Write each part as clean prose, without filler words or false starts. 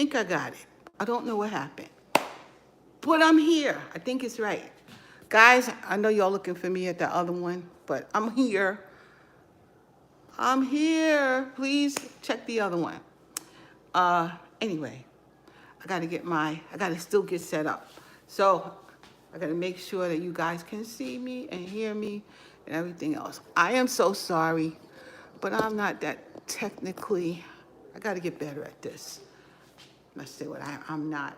think I got it. I don't know what happened. But I'm here. I think it's right. Guys, I know y'all looking for me at the other one, but I'm here. I'm here. Please check the other one. Anyway, I gotta still get set up. So I gotta make sure that you guys can see me and hear me and everything else. I am so sorry, but I'm not that technically, I gotta get better at this. Let's say what I'm not.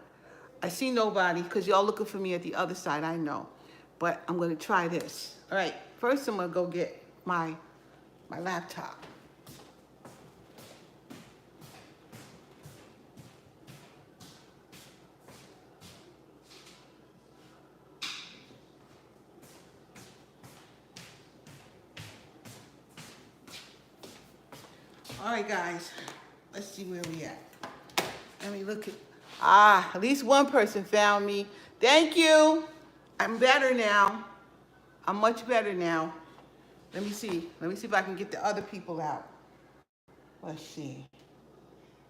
I see nobody because y'all looking for me at the other side, I know. But I'm gonna try this. All right, first I'm gonna go get my laptop. All right, guys, let's see where we at. Let me look at least one person found me. Thank you. I'm better now. I'm much better now. Let me see. Let me see if I can get the other people out. Let's see.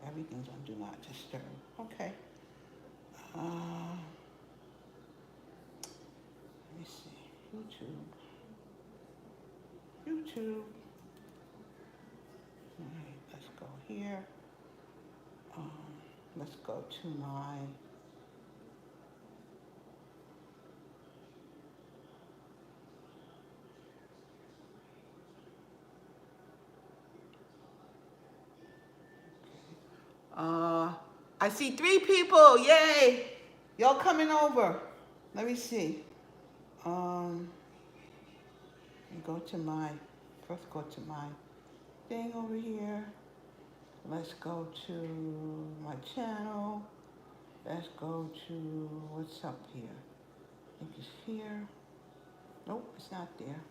Everything's on Do Not Disturb. Okay. Let me see. YouTube. All right, let's go here. Let's go to my I see 3 people. Yay! Y'all coming over. Let me see. Go to my, first go to my thing over here. Let's go to my channel. Let's go to, what's up here? I think it's here. Nope, it's not there.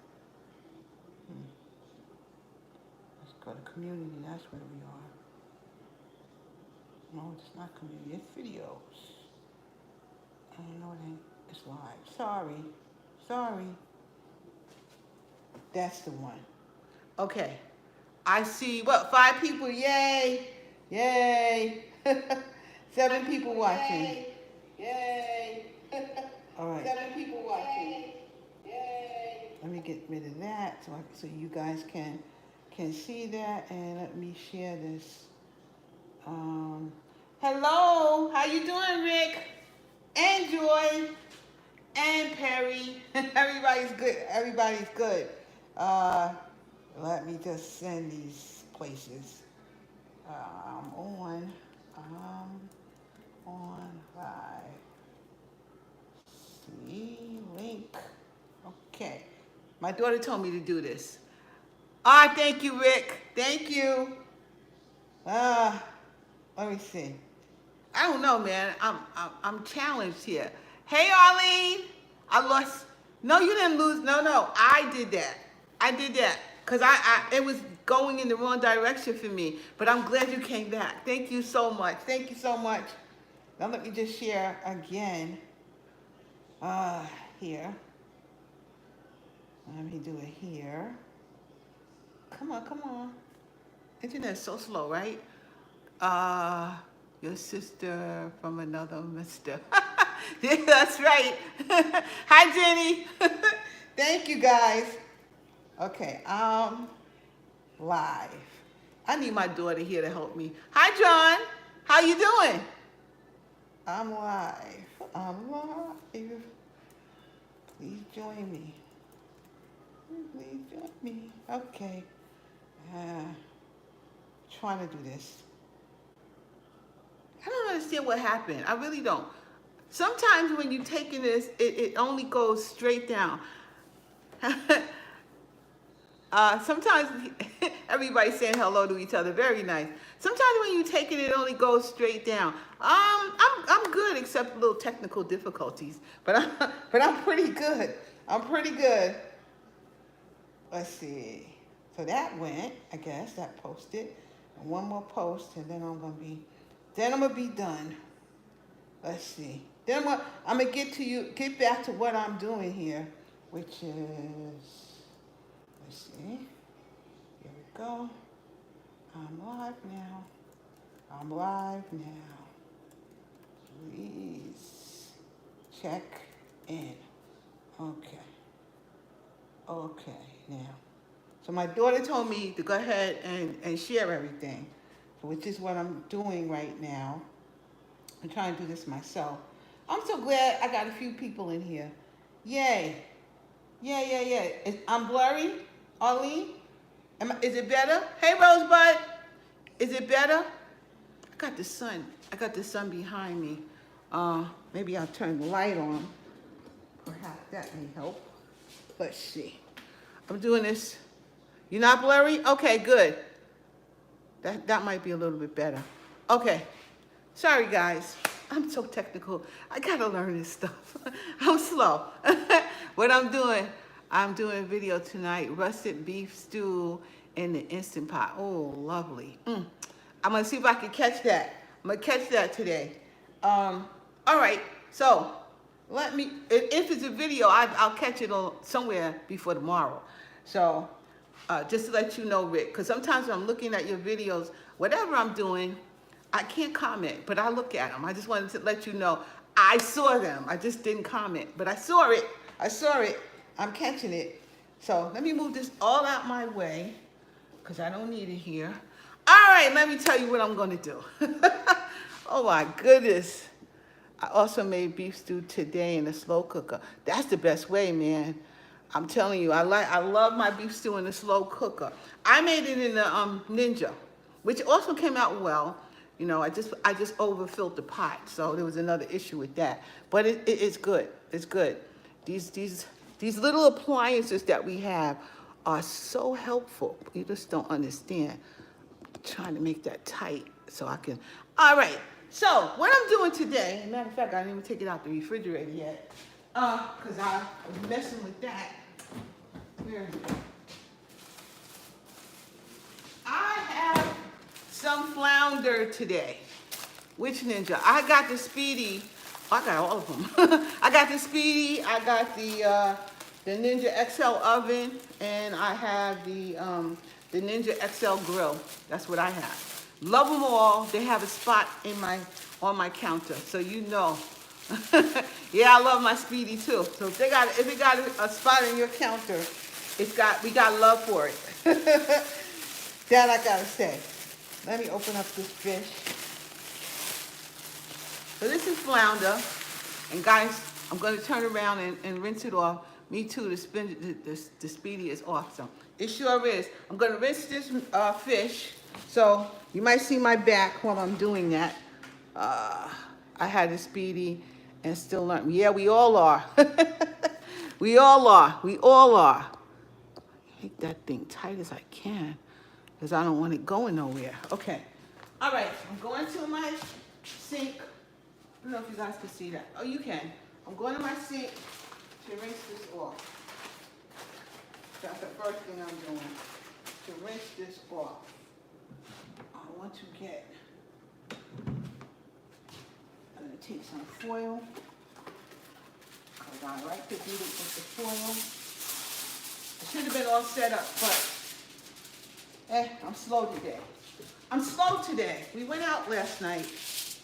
Let's go to community, that's where we are. No, it's not community, it's videos. No, it ain't, it's live. Sorry. That's the one. Okay. I see, 5 people, yay. 7 people watching. Yay. All right. 7 people watching. Yay. Let me get rid of that so you guys can see that, and let me share this. Hello, how you doing, Rick? And Joy, and Perry. Everybody's good. Let me just send these places. I'm on live. See, link. Okay. My daughter told me to do this. Thank you, Rick. Thank you. Let me see. I don't know, man. I'm challenged here. Hey, Arlene. I lost. No, you didn't lose. No. I did that. Because it was going in the wrong direction for me. But I'm glad you came back. Thank you so much. Now let me just share again. Here. Let me do it here. Come on. Internet's so slow, right? Your sister from another mister. Yeah, that's right. Hi, Jenny. Thank you, guys. Okay, live. I need my daughter here to help me. Hi, John. How you doing? I'm live. Please join me. Okay. Trying to do this. I don't understand what happened. I really don't. Sometimes when you're taking this, it only goes straight down. Sometimes everybody's saying hello to each other. Very nice. Sometimes when you take it, it only goes straight down. I'm good, except little technical difficulties. But I'm pretty good. Let's see. So that went, I guess, that posted. And one more post, and then I'm gonna be done. Let's see. Then I'm gonna get back to what I'm doing here, which is, let's see. Here we go. I'm live now. check in. Okay. Okay, now. So my daughter told me to go ahead and share everything, which is what I'm doing right now. I'm trying to do this myself. I'm so glad I got a few people in here. Yay. Yeah. I'm blurry, Arlene? Is it better? Hey, Rosebud. Is it better? I got the sun. I got the sun behind me. Maybe I'll turn the light on. Perhaps that may help. Let's see. I'm doing this. You're not blurry? Okay, good. That might be a little bit better. Okay. Sorry, guys. I'm so technical. I gotta learn this stuff. I'm slow. What I'm doing a video tonight, rusted beef stew in the Instant Pot. Oh, lovely. I'm gonna see if I can catch that. I'm gonna catch that today. All right, so let me, if it's a video, I'll catch it somewhere before tomorrow. So just to let you know, Rick, because sometimes when I'm looking at your videos, whatever I'm doing, I can't comment, but I look at them. I just wanted to let you know I saw them. I just didn't comment, but I saw it. I'm catching it. So let me move this all out my way because I don't need it here. All right, let me tell you what I'm going to do. Oh my goodness. I also made beef stew today in a slow cooker. That's the best way, man. I'm telling you, I love my beef stew in a slow cooker. I made it in the Ninja, which also came out well. You know, I just overfilled the pot, so there was another issue with that. But it's good. It's good. These little appliances that we have are so helpful. You just don't understand. I'm trying to make that tight so I can. All right. So what I'm doing today, matter of fact, I didn't even take it out the refrigerator yet, because I was messing with that. Where is it? I have some flounder today. Which Ninja? I got the Speedy. I got all of them. I got the Speedy. I got the Ninja XL oven, and I have the Ninja XL grill. That's what I have. Love them all. They have a spot on my counter, so you know. Yeah, I love my Speedy too. So if it got a spot on your counter, we got love for it. That I gotta say. Let me open up this fish. So this is flounder, and guys, I'm going to turn around and rinse it off. Me too. The Speedy is awesome. It sure is. I'm going to rinse this fish. So you might see my back while I'm doing that. I had a Speedy and still learn. Yeah, we all are. We all are. Make that thing tight as I can because I don't want it going nowhere. Okay. All right. I'm going to my sink. I don't know if you guys can see that. Oh, you can. I'm going to my sink to rinse this off. That's the first thing I'm doing, to rinse this off. I want to get, I'm going to take some foil, because I like to do it with the foil. I should have been all set up, but I'm slow today. We went out last night,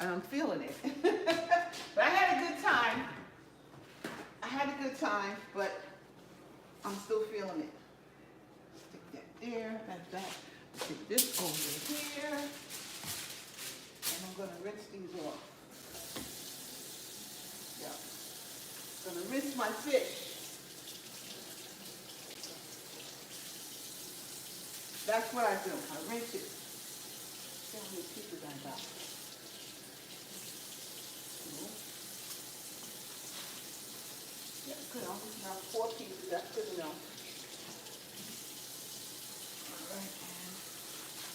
and I'm feeling it. But I had a good time. But I'm still feeling it. Stick that there, that's that. Stick this over here. And I'm gonna rinse these off. Yeah. Gonna rinse my fish. That's what I do. I rinse it. See how many pieces I got. Yeah, good. I'll just have 4 pieces. That's good enough. All right, and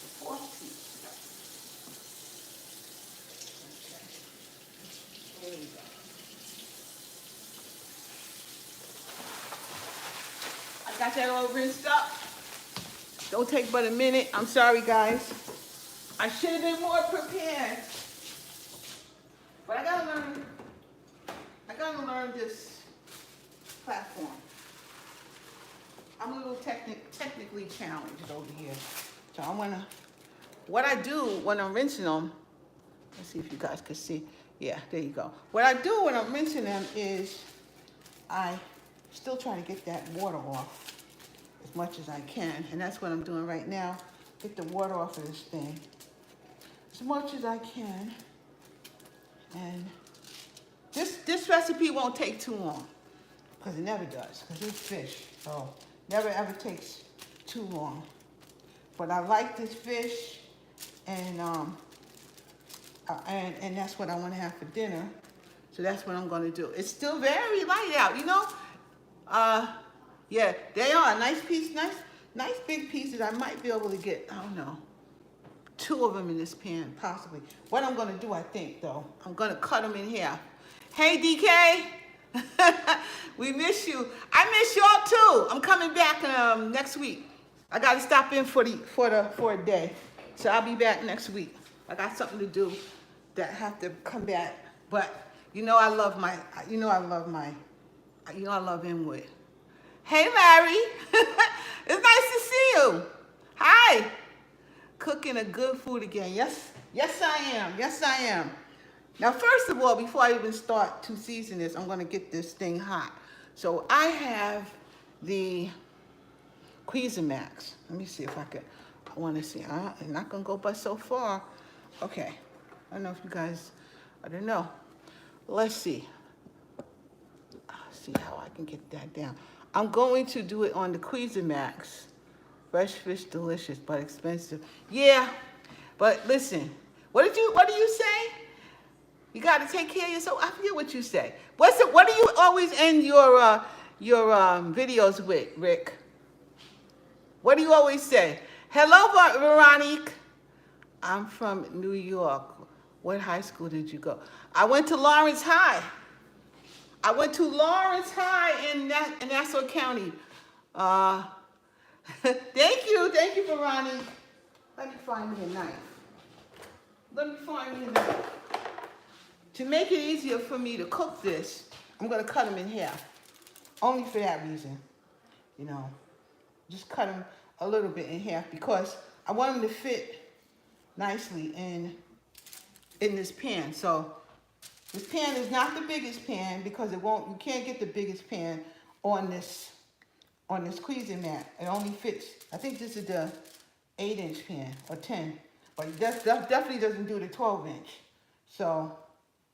the 4th piece. Okay. There we go. I got that all rinsed up. Don't take but a minute. I'm sorry, guys. I should have been more prepared. But I gotta learn this platform. I'm a little technically challenged over here. So what I do when I'm rinsing them, Let's see if you guys can see. Yeah, there you go. What I do when I'm rinsing them is I still try to get that water off as much as I can. And that's what I'm doing right now. Get the water off of this thing as much as I can. And this recipe won't take too long, because it never does, because it's fish. So never ever takes too long. But I like this fish, and that's what I want to have for dinner. So that's what I'm going to do. It's still very light out, you know. Yeah, they are nice piece, nice big pieces. I might be able to get, I don't know, 2 of them in this pan, possibly. What I'm gonna do, I think, though, I'm gonna cut them in half. Hey, DK, we miss you. I miss y'all too. I'm coming back next week. I gotta stop in for a day, so I'll be back next week. I got something to do that I have to come back, but you know I love Inwood. Hey, Larry, it's nice to see you. Hi. Cooking a good food again. Yes, I am. Now, first of all, before I even start to season this, I'm gonna get this thing hot. So I have the Cuisinart. Let me see if I wanna see. I'm not gonna go but so far. Okay, I don't know if you guys, I don't know. Let's see. See how I can get that down. I'm going to do it on the Cuisinart. Fresh fish, delicious, but expensive. Yeah, but listen, what do you say? You gotta take care of yourself. I forget what you say. What do you always end your videos with, Rick? What do you always say? Hello, Veronique. I'm from New York. What high school did you go? I went to Lawrence High. In Nassau County. Thank you, Veronique. Let me find me a knife. To make it easier for me to cook this, I'm gonna cut them in half. Only for that reason, you know. Just cut them a little bit in half because I want them to fit nicely in this pan. So this pan is not the biggest pan because you can't get the biggest pan on this Cuisinart. It only fits, I think this is the 8-inch pan or 10, but it definitely doesn't do the 12-inch. So,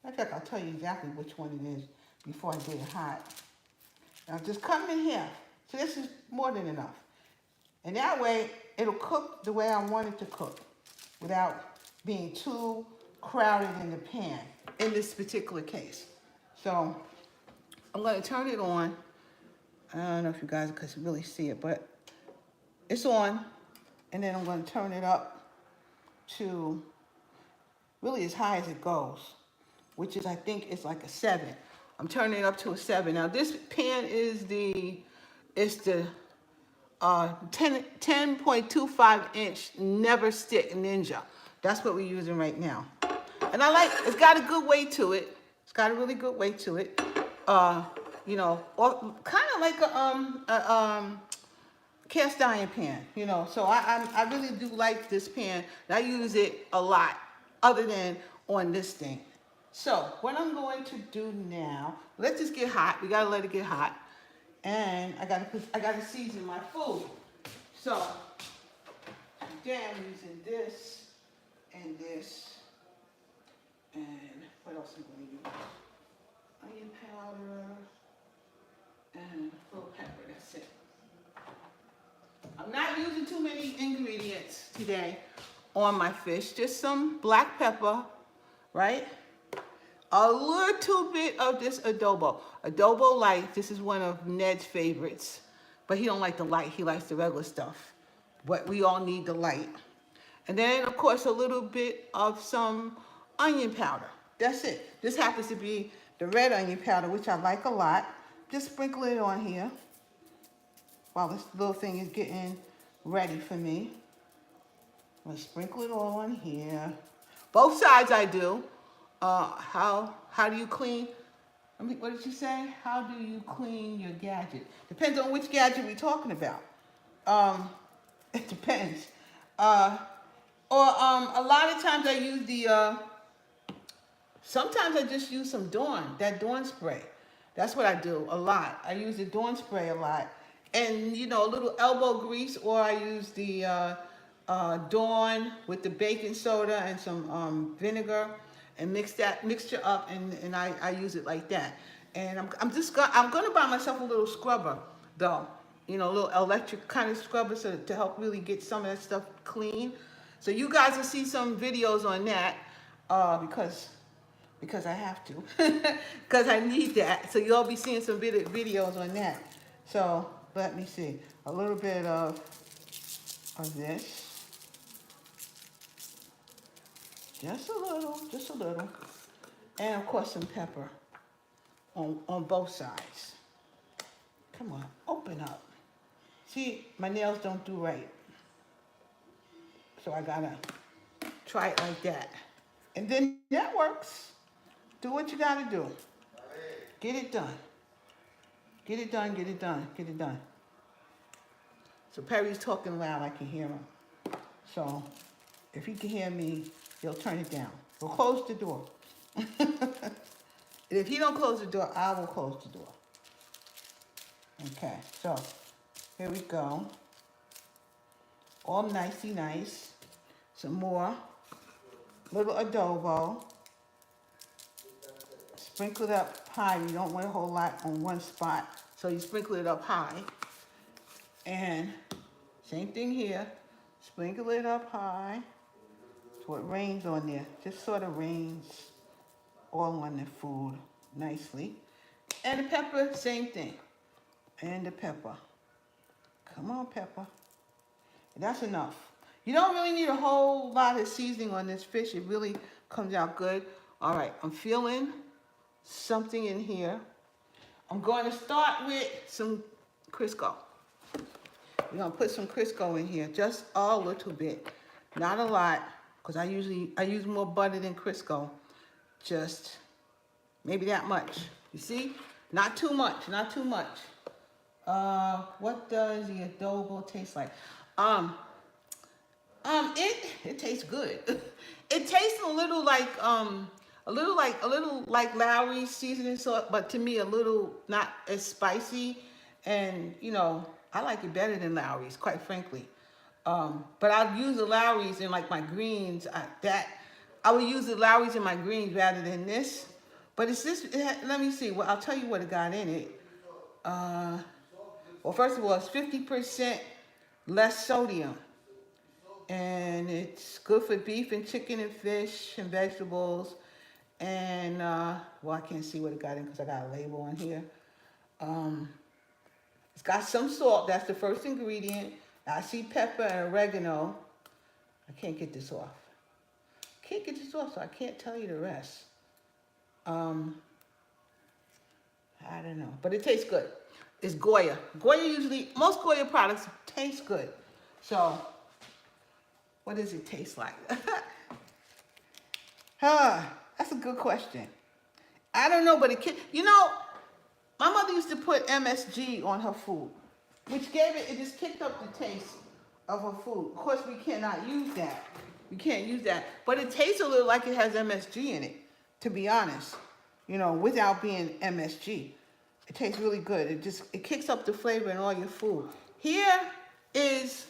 in fact, I'll tell you exactly which one it is before I get it hot. Now just cut them in half. So this is more than enough. And that way, it'll cook the way I want it to cook without being too crowded in the pan in this particular case. So, I'm gonna turn it on. I don't know if you guys can really see it, but it's on. And then I'm going to turn it up to really as high as it goes, which is, I think, it's like a 7. I'm turning it up to a 7. Now, this pan is the 10.25-inch Never Stick Ninja. That's what we're using right now. And it's got a good weight to it. It's got a really good weight to it. You know, or kind of like a cast iron pan, you know. So I really do like this pan. I use it a lot, other than on this thing. So what I'm going to do now, let's just get hot. We gotta let it get hot, and I gotta season my food. So today I'm using this and this, and what else am I gonna use? Onion powder and a little pepper. That's it. I'm not using too many ingredients today on my fish. Just some black pepper, right? A little bit of this adobo. Adobo light. This is one of Ned's favorites. But he don't like the light. He likes the regular stuff. But we all need the light. And then, of course, a little bit of some onion powder. That's it. This happens to be the red onion powder, which I like a lot. Just sprinkle it on here while this little thing is getting ready for me. I'm gonna sprinkle it all on here. Both sides I do. How do you clean? I mean, what did you say? How do you clean your gadget? Depends on which gadget we're talking about. It depends. Or a lot of times I use Sometimes I just use some Dawn, that Dawn spray. That's what I do a lot. I use the Dawn spray a lot. And, you know, a little elbow grease, or I use the Dawn with the baking soda and some vinegar and mix that mixture up, and I use it like that. And I'm gonna buy myself a little scrubber though, you know, a little electric kind of scrubber, so to help really get some of that stuff clean. So you guys will see some videos on that because I have to, because I need that. So you'll be seeing some videos on that. So let me see, a little bit of this, just a little, and of course some pepper on both sides. Come on, open up. See, my nails don't do right, so I gotta try it like that, and then that works. Do what you gotta do. Get it done. Get it done, get it done, get it done. So Perry's talking loud, I can hear him. So if he can hear me, he'll turn it down. We'll close the door. And if he don't close the door, I will close the door. Okay, so here we go. All nicey nice. Some more little adobo. Sprinkle it up high. You don't want a whole lot on one spot, so you sprinkle it up high. And same thing here. Sprinkle it up high so it rains on there. Just sort of rains all on the food nicely. And the pepper, same thing. And the pepper. Come on, pepper. That's enough. You don't really need a whole lot of seasoning on this fish. It really comes out good. All right, I'm feeling something in here. I'm going to start with some Crisco. We're going to put some Crisco in here, just a little bit. Not a lot, because I use more butter than Crisco. Just maybe that much. You see? Not too much, not too much. What does the adobo taste like? It tastes good. It tastes a little like Lowry's seasoning salt, but to me a little not as spicy. And you know, I like it better than Lowry's, quite frankly. But I'll use the Lowry's in like my greens. I would use the Lowry's in my greens rather than this. But it's this. Let me see. Well, I'll tell you what it got in it. Well, first of all, it's 50% less sodium. And it's good for beef and chicken and fish and vegetables. And, well, I can't see what it got in because I got a label on here. It's got some salt. That's the first ingredient. I see pepper and oregano. I can't get this off. Can't get this off, so I can't tell you the rest. I don't know. But it tastes good. It's Goya. Goya usually, most Goya products taste good. So, what does it taste like? That's a good question. I don't know, but you know, my mother used to put MSG on her food, which it just kicked up the taste of her food. Of course, we cannot use that. We can't use that. But it tastes a little like it has MSG in it, to be honest. You know, without being MSG. It tastes really good. It kicks up the flavor in all your food. Here is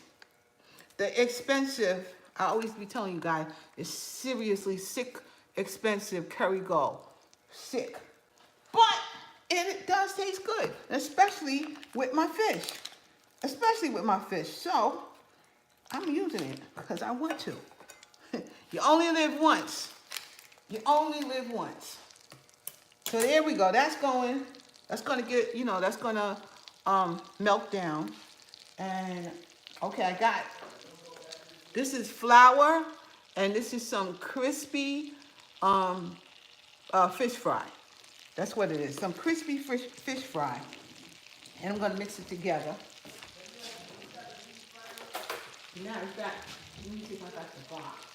the expensive, I always be telling you guys, it's seriously sick, expensive curry gold. Sick. But it does taste good, especially with my fish. Especially with my fish. So, I'm using it because I want to. You only live once. You only live once. So there we go. That's going to get, you know, that's going to melt down. And, okay, this is flour, and this is some crispy fish fry. That's what it is, some crispy fish fry. And I'm going to mix it together. Now it's got, let me see if I got the box.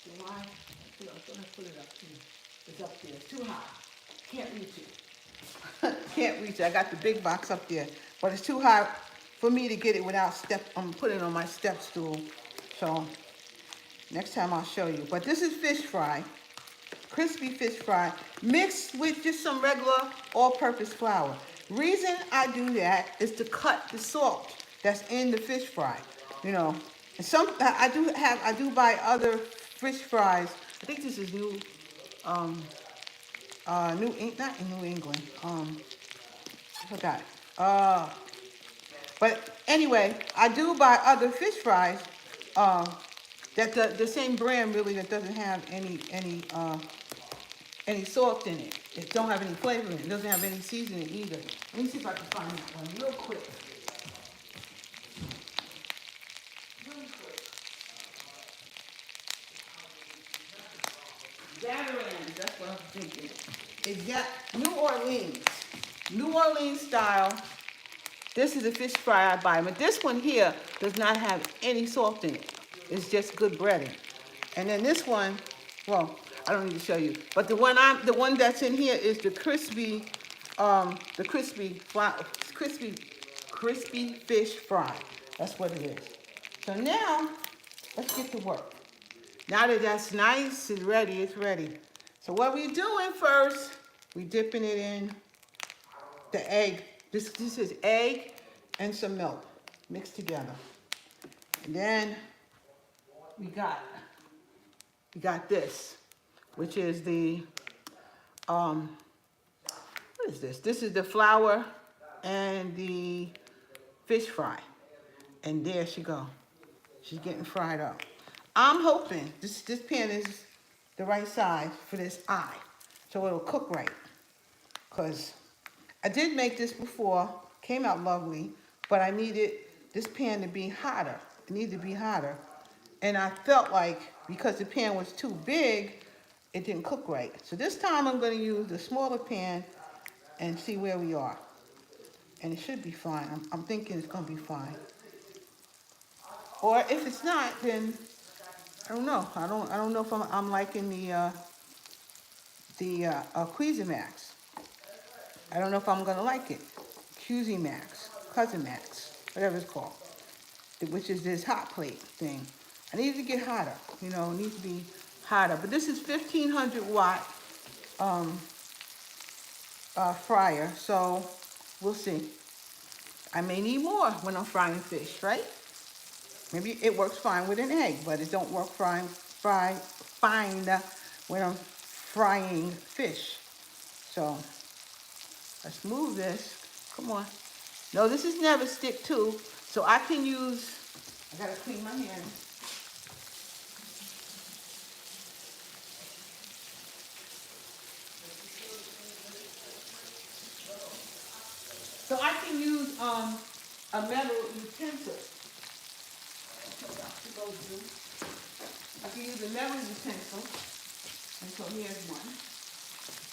See why? I'm going to put it up here. It's up there. It's too high. Can't reach it. Can't reach it. I got the big box up there. But it's too high for me to get it without putting it on my step stool. So next time I'll show you. But this is fish fry. crispy fish fry mixed with just some regular all-purpose flour. Reason I do that is to cut the salt that's in the fish fry. You know, and I do buy other fish fries. I think this is um, not in New England. I forgot. But anyway, I do buy other fish fries. Uh, that the same brand really that doesn't have any salt in it. It don't have any flavor in it. It doesn't have any seasoning either. Let me see if I can find that one real quick. Zatarans, that's what I'm thinking. It's got New Orleans style. This is the fish fry I buy, but this one here does not have any salt in it. It's just good breading. And then this one, well, I don't need to show you, but the one that's in here is the crispy fish fry. That's what it is. So now, let's get to work. Now that that's nice and ready, it's ready. So what we doing first, we dipping it in the egg. This is egg and some milk mixed together. And then we got this, which is the what is this? This is the flour and the fish fry. And there she go. She's getting fried up. I'm hoping this pan is the right size for this eye, so it'll cook right. Because I did make this before, came out lovely, but I needed this pan to be hotter. It needed to be hotter. And I felt like because the pan was too big, it didn't cook right. So this time I'm going to use the smaller pan and see where we are. And it should be fine. I'm thinking it's going to be fine. Or if it's not, then I don't know. I don't know if I'm liking the Cuisine-Max. I don't know if I'm gonna like it. Cuisine-Max, Cousin Max, whatever it's called, which is this hot plate thing. I need it to get hotter. You know, it needs to be hotter. But this is 1500 watt fryer, so we'll see. I may need more when I'm frying fish, right? Maybe it works fine with an egg, but it don't work fine when I'm frying fish. So let's move this. Come on. No, this is never stick too, so I can use. I gotta clean my hands. So I can use a metal utensil. I can use a metal utensil, and so here's one.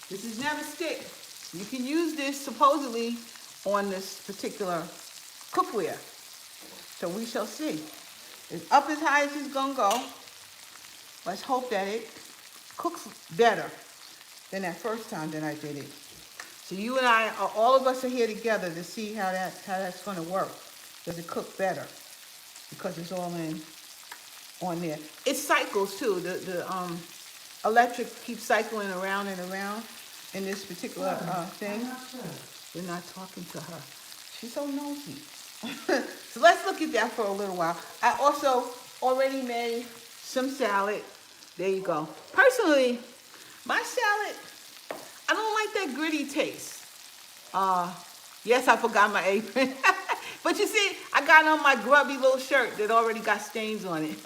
This is never stick. You can use this supposedly on this particular cookware. So we shall see. It's up as high as it's gonna go. Let's hope that it cooks better than that first time that I did it. So you and I, all of us are here together to see how that's gonna work. Does it cook better? Because it's all in on there. It cycles too. The electric keeps cycling around and around in this particular thing. We're not talking to her. She's so nosy. So let's look at that for a little while. I also already made some salad. There you go. Personally, my salad, I don't like that gritty taste. Yes, I forgot my apron. But you see, I got on my grubby little shirt that already got stains on it.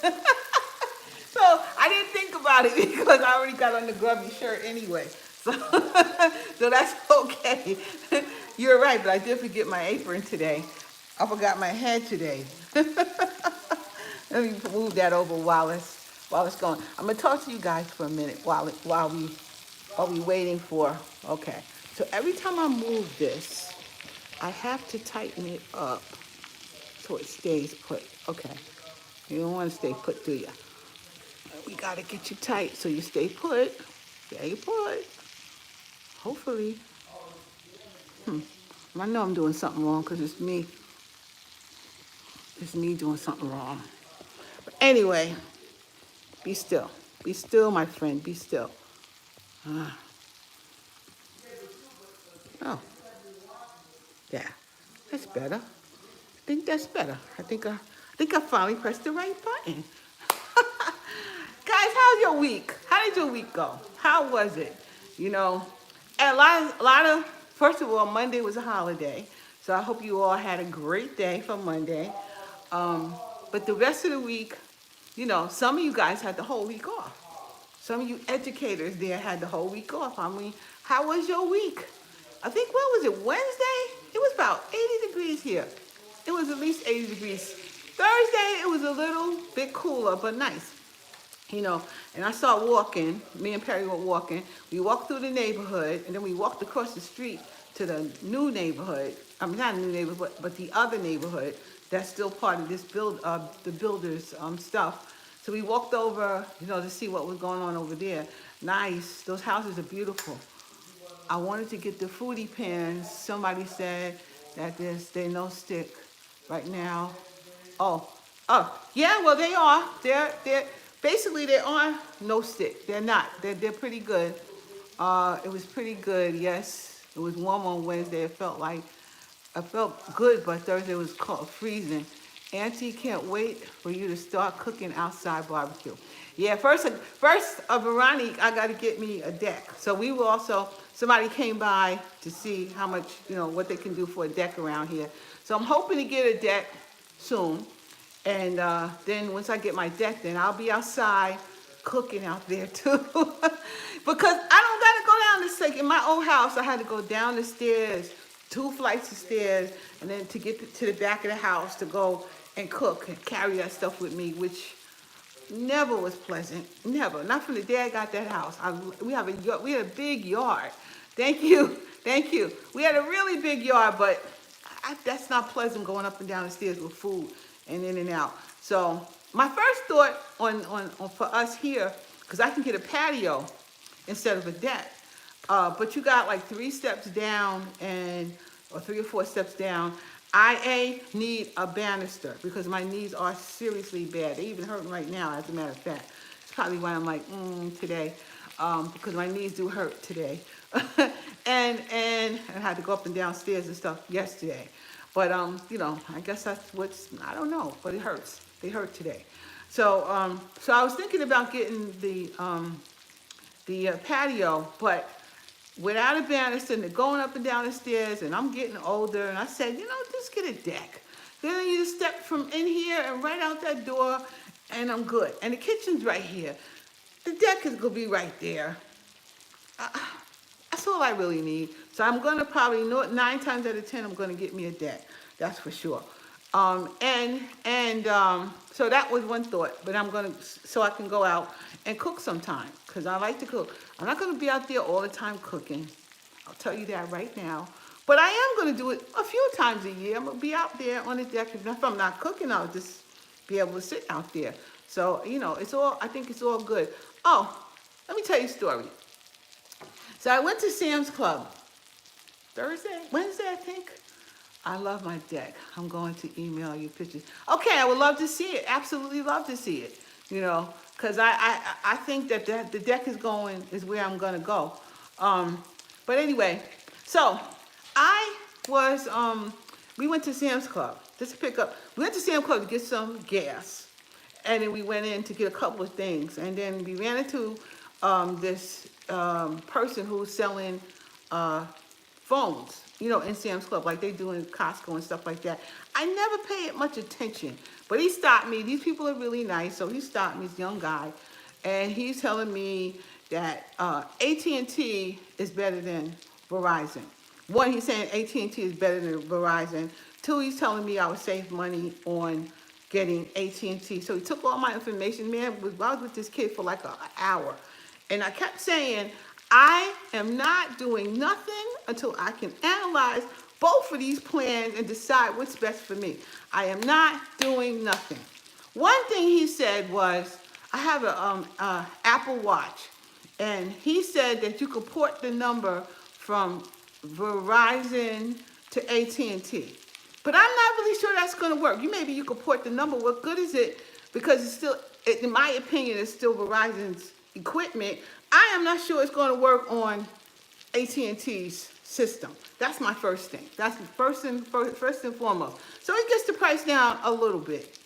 So I didn't think about it because I already got on the grubby shirt anyway. So, so that's okay. You're right, but I did forget my apron today. I forgot my head today. Let me move that over while it's going. I'm gonna talk to you guys for a minute while we waiting for. Okay. So every time I move this, I have to tighten it up so it stays put. Okay. You don't want to stay put, do you? We got to get you tight so you stay put. Stay put. Hopefully. I know I'm doing something wrong because it's me. It's me doing something wrong. But anyway, be still. Be still, my friend. Be still. Uh, oh, yeah, that's better. I think that's better. I think I finally pressed the right button. Guys, how's your week? How did your week go? How was it? You know, and a lot of. First of all, Monday was a holiday, so I hope you all had a great day for Monday. Um, but the rest of the week, some of you guys had the whole week off. Some of you educators there had the whole week off. I mean, how was your week? I think, what was it, Wednesday? It was about 80 degrees here. It was at least 80 degrees. Thursday, it was a little bit cooler, but nice. And I started walking. Me and Perry were walking. We walked through the neighborhood, and then we walked across the street to the new neighborhood. I mean, not a new neighborhood, but the other neighborhood that's still part of this the builders stuff. So we walked over, to see what was going on over there. Nice. Those houses are beautiful. I wanted to get the foodie pans. Somebody said that they're no stick right now. Oh, yeah. Well, they are. They're basically they are no stick. They're not. They're pretty good. It was pretty good. Yes, it was warm on Wednesday. I felt good, but Thursday was cold, freezing. Auntie can't wait for you to start cooking outside barbecue. Yeah, first, Veronique, I got to get me a deck. So we will also, somebody came by to see how much, what they can do for a deck around here. So I'm hoping to get a deck soon. And then once I get my deck, then I'll be outside cooking out there too. Because I don't got to go down the stairs. In my old house, I had to go down the stairs, 2 flights of stairs, and then to get to the back of the house to go and cook and carry that stuff with me, which never was pleasant. Never. Not from the day I got that house. We had a big yard. Thank you. We had a really big yard, but that's not pleasant going up and down the stairs with food and in and out. So my first thought on for us here, because I can get a patio instead of a deck, but you got like 3 steps down or 3 or 4 steps down. I need a banister because my knees are seriously bad. They even hurt right now, as a matter of fact. It's probably why I'm like, today, because my knees do hurt today. and I had to go up and down stairs and stuff yesterday. But, I guess that's I don't know, but it hurts. They hurt today. So I was thinking about getting the patio, but without a banister and going up and down the stairs, and I'm getting older, and I said, just get a deck. Then you just step from in here and right out that door, and I'm good. And the kitchen's right here. The deck is going to be right there. That's all I really need. So I'm going to probably, 9 times out of 10, I'm going to get me a deck. That's for sure. So that was one thought, but so I can go out and cook sometime, because I like to cook. I'm not going to be out there all the time cooking. I'll tell you that right now. But I am going to do it a few times a year. I'm going to be out there on the deck. If I'm not cooking, I'll just be able to sit out there. So, I think it's all good. Oh, let me tell you a story. So I went to Sam's Club Wednesday, I think. I love my deck. I'm going to email you pictures. Okay, I would love to see it. Absolutely love to see it. Because I think that the deck is where I'm going to go. But anyway, so we went to Sam's Club just to pick up. We went to Sam's Club to get some gas. And then we went in to get a couple of things. And then we ran into this person who was selling phones, in Sam's Club, like they do in Costco and stuff like that. I never paid much attention, but he stopped me. These people are really nice, so he stopped me, this young guy, and he's telling me that AT&T is better than Verizon. One, he's saying AT&T is better than Verizon. 2, he's telling me I would save money on getting AT&T. So he took all my information. Man, I was with this kid for like an hour, and I kept saying, I am not doing nothing until I can analyze both of these plans and decide what's best for me. I am not doing nothing. One thing he said was, I have a Apple Watch, and he said that you could port the number from Verizon to AT&T. But I'm not really sure that's going to work. Maybe you could port the number. What good is it? Because it's still, in my opinion, it's still Verizon's equipment, I am not sure it's going to work on AT&T's system. That's my first thing. That's first and foremost. So he gets the price down a little bit,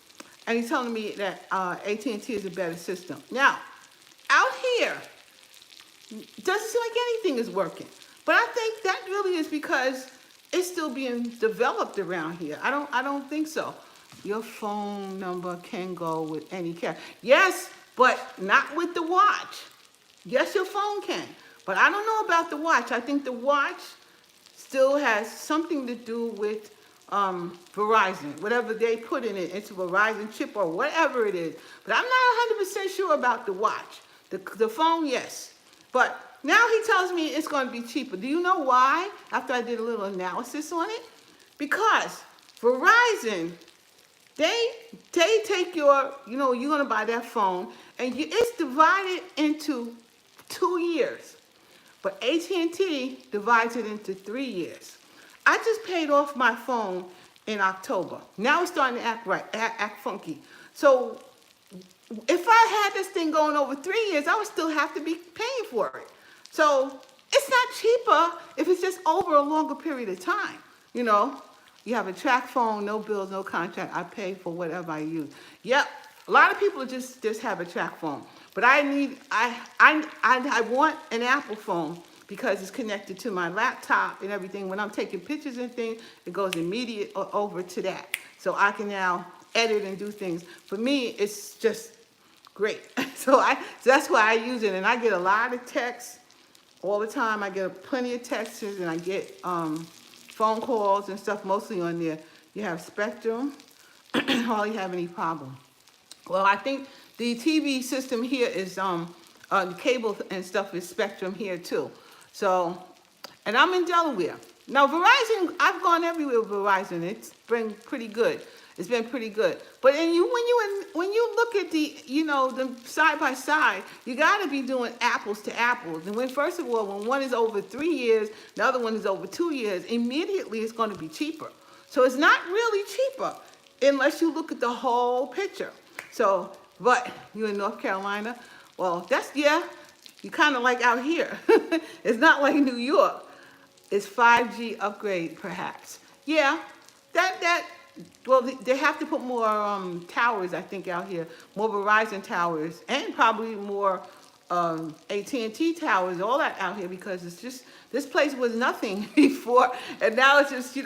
and he's telling me that AT&T is a better system. Now, out here, it doesn't seem like anything is working, but I think that really is because it's still being developed around here. I don't think so. Your phone number can go with any carrier. Yes, but not with the watch. Yes, your phone can, but I don't know about the watch. I think the watch still has something to do with Verizon, whatever they put in it. It's a Verizon chip or whatever it is. But I'm not 100% sure about the watch. The phone, yes. But now he tells me it's going to be cheaper. Do you know why? After I did a little analysis on it. Because Verizon, they take your, you're going to buy that phone, and it's divided into 2 years. But AT&T divides it into 3 years. I just paid off my phone in October. Now it's starting to act funky. So if I had this thing going over 3 years, I would still have to be paying for it. So it's not cheaper if it's just over a longer period of time. You have a track phone, no bills, no contract. I pay for whatever I use. Yep, a lot of people just have a track phone. But I want an Apple phone because it's connected to my laptop and everything. When I'm taking pictures and things, it goes immediate over to that. So I can now edit and do things. For me, it's just great. So that's why I use it. And I get a lot of texts all the time. I get plenty of texts, and I get phone calls and stuff mostly on there. You have Spectrum. Hardly have any problem. Well, I think the TV system here is the cable and stuff is Spectrum here too. So, and I'm in Delaware. Now Verizon, I've gone everywhere with Verizon. It's been pretty good. It's been pretty good. But when you look at the side by side, you got to be doing apples to apples. And first of all, when one is over 3 years, the other one is over 2 years, immediately it's going to be cheaper. So it's not really cheaper unless you look at the whole picture. So, but you're in North Carolina, well, you kind of like out here. It's not like New York. It's 5G upgrade, perhaps. Yeah, well, they have to put more towers, I think, out here. More Verizon towers, and probably more AT&T towers, all that out here, because it's just, this place was nothing before, and now it's just,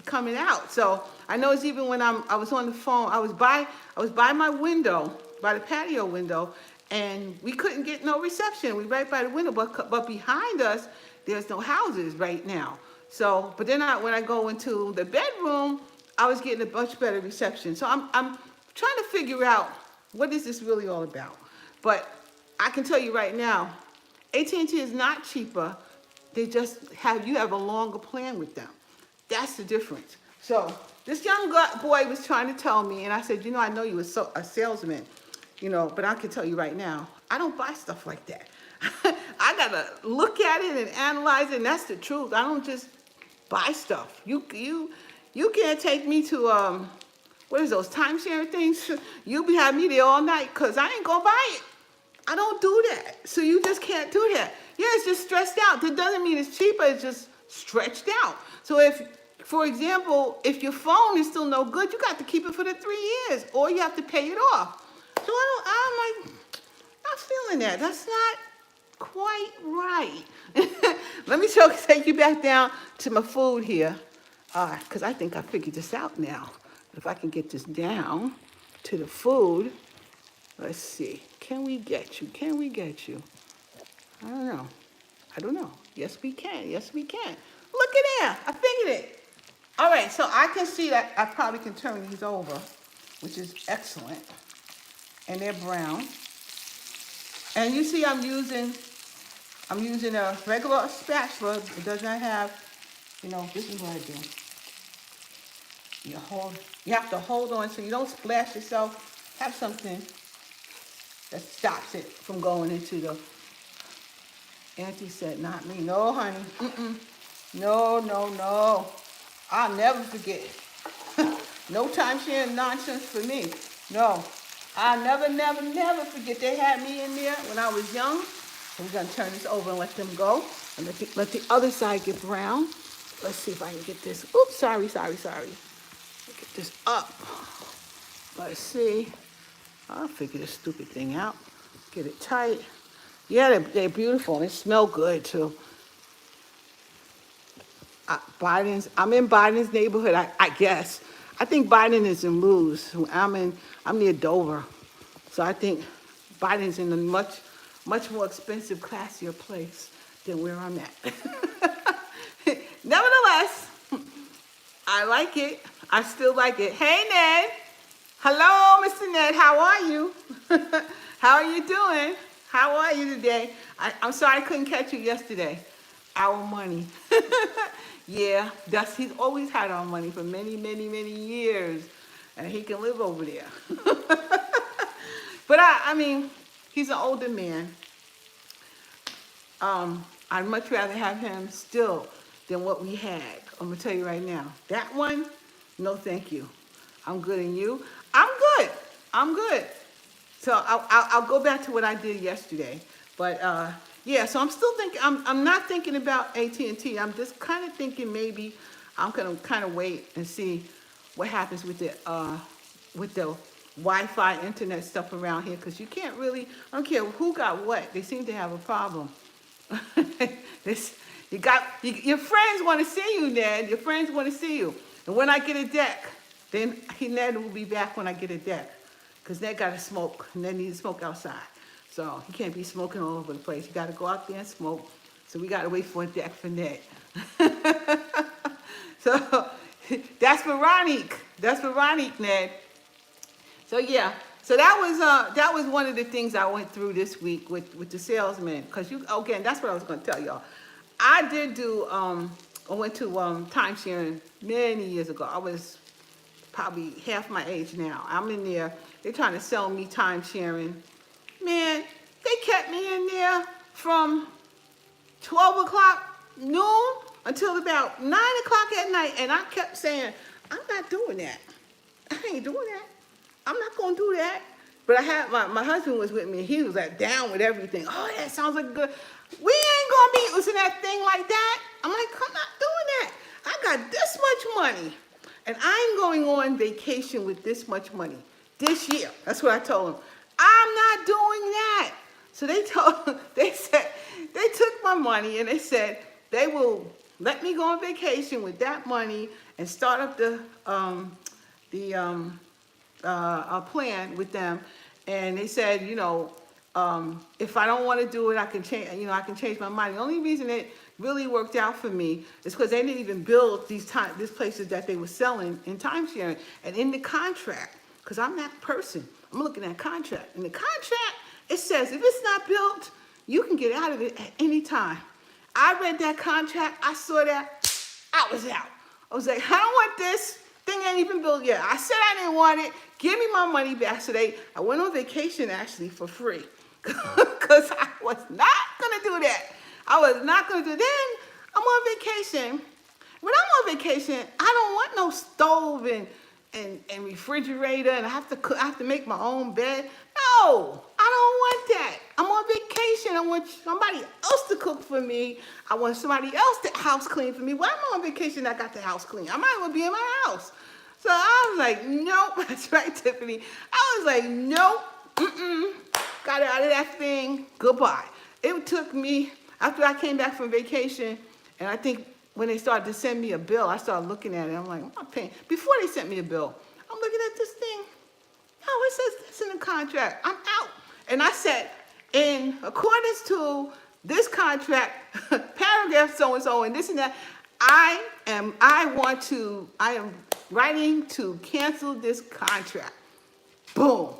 coming out. So I know it's even when I was on the phone, I was by my window, by the patio window, and we couldn't get no reception. We right by the window, but behind us, there's no houses right now. So, but then when I go into the bedroom, I was getting a much better reception. So I'm trying to figure out what is this really all about. But I can tell you right now, AT&T is not cheaper. They just you have a longer plan with them. That's the difference. So this young boy was trying to tell me, and I said, I know you were a salesman, but I can tell you right now, I don't buy stuff like that. I gotta look at it and analyze it, and that's the truth. I don't just buy stuff. You can't take me to what is those timeshare things? You'll have me there all night, because I ain't gonna buy it. I don't do that. So you just can't do that. Yeah, it's just stressed out. That doesn't mean it's cheaper, it's just stretched out. So for example, if your phone is still no good, you got to keep it for the 3 years, or you have to pay it off. So I'm like, not feeling that. That's not quite right. Let me take you back down to my food here, because I think I figured this out now. If I can get this down to the food, let's see. Can we get you? Can we get you? I don't know. Yes, we can. Yes, we can. Look at there. I figured it. All right, so I can see that I probably can turn these over, which is excellent. And they're brown. And you see I'm using a regular spatula. It does not have, this is what I do. You have to hold on so you don't splash yourself. Have something that stops it from going into the, Auntie said, not me. No, honey. No. I'll never forget. No time sharing nonsense for me. No. I'll never forget. They had me in there when I was young, So we're gonna turn this over and let them go. And let the other side get brown. Let's see if I can get this. Oops, sorry. Get this up. Let's see. I'll figure this stupid thing out. Get it tight. Yeah, they're beautiful and they smell good too. I'm in Biden's neighborhood, I guess. I think Biden is in Luz. I'm near Dover. So I think Biden's in a much more expensive, classier place than where I'm at. Nevertheless, I like it. I still like it. Hey, Ned. Hello, Mr. Ned. How are you? How are you doing? How are you today? I'm sorry I couldn't catch you yesterday. Our money. Yeah, he's always had our money for many, many, many years. And he can live over there. But I mean, he's an older man. I'd much rather have him still than what we had. I'm gonna tell you right now. That one, no thank you. I'm good, and you? I'm good. So I'll go back to what I did yesterday. But yeah, so I'm still thinking, I'm not thinking about AT&T. I'm just kind of thinking maybe I'm gonna kind of wait and see what happens with the Wi-Fi internet stuff around here, because you can't really, I don't care who got what, they seem to have a problem. Your friends want to see you, Ned. Your friends want to see you. And when I get a deck, then Ned will be back when I get a deck. Because Ned got to smoke. Ned needs to smoke outside. So he can't be smoking all over the place. You got to go out there and smoke. So we got to wait for a deck for Ned. So that's Veronique. That's Veronique, Ned. So yeah. So that was one of the things I went through this week with the salesman. Because again, that's what I was going to tell y'all. I went to time sharing many years ago. I was probably half my age now. I'm in there. They're trying to sell me time sharing. Man, they kept me in there from 12 o'clock noon until about 9 o'clock at night. And I kept saying, I'm not doing that. I ain't doing that. I'm not going to do that. But I had my husband was with me. He was like down with everything. Oh, that sounds like good. We ain't going to be using that thing like that. I'm like, I'm not doing that. I got this much money. And I'm going on vacation with this much money this year. That's what I told them. I'm not doing that. So they said, they took my money and they said they will let me go on vacation with that money and start up a plan with them. And they said, if I don't want to do it, I can change my mind. The only reason it really worked out for me is because they didn't even build these places that they were selling in timesharing. And in the contract, because I'm that person, I'm looking at contract. In the contract, it says if it's not built, you can get out of it at any time. I read that contract. I saw that. I was out. I was like, I don't want this. Thing ain't even built yet. I said I didn't want it. Give me my money back. So I went on vacation actually for free because I was not going to do that. I was not going to do that. Then I'm on vacation. When I'm on vacation, I don't want no stove and refrigerator and I have to make my own bed. No, I don't want that. I'm on vacation. I want somebody else to cook for me. I want somebody else to house clean for me. When I'm on vacation, I got the house clean. I might as well be in my house. So I was like, nope. That's right, Tiffany. I was like, nope. Got out of that thing. Goodbye. It took me, after I came back from vacation, and I think when they started to send me a bill, I started looking at it. I'm like, I'm not paying. Before they sent me a bill, I'm looking at this thing. Oh, it says this in the contract. I'm out. And I said, in accordance to this contract, paragraph so-and-so and this and that, I am writing to cancel this contract. Boom.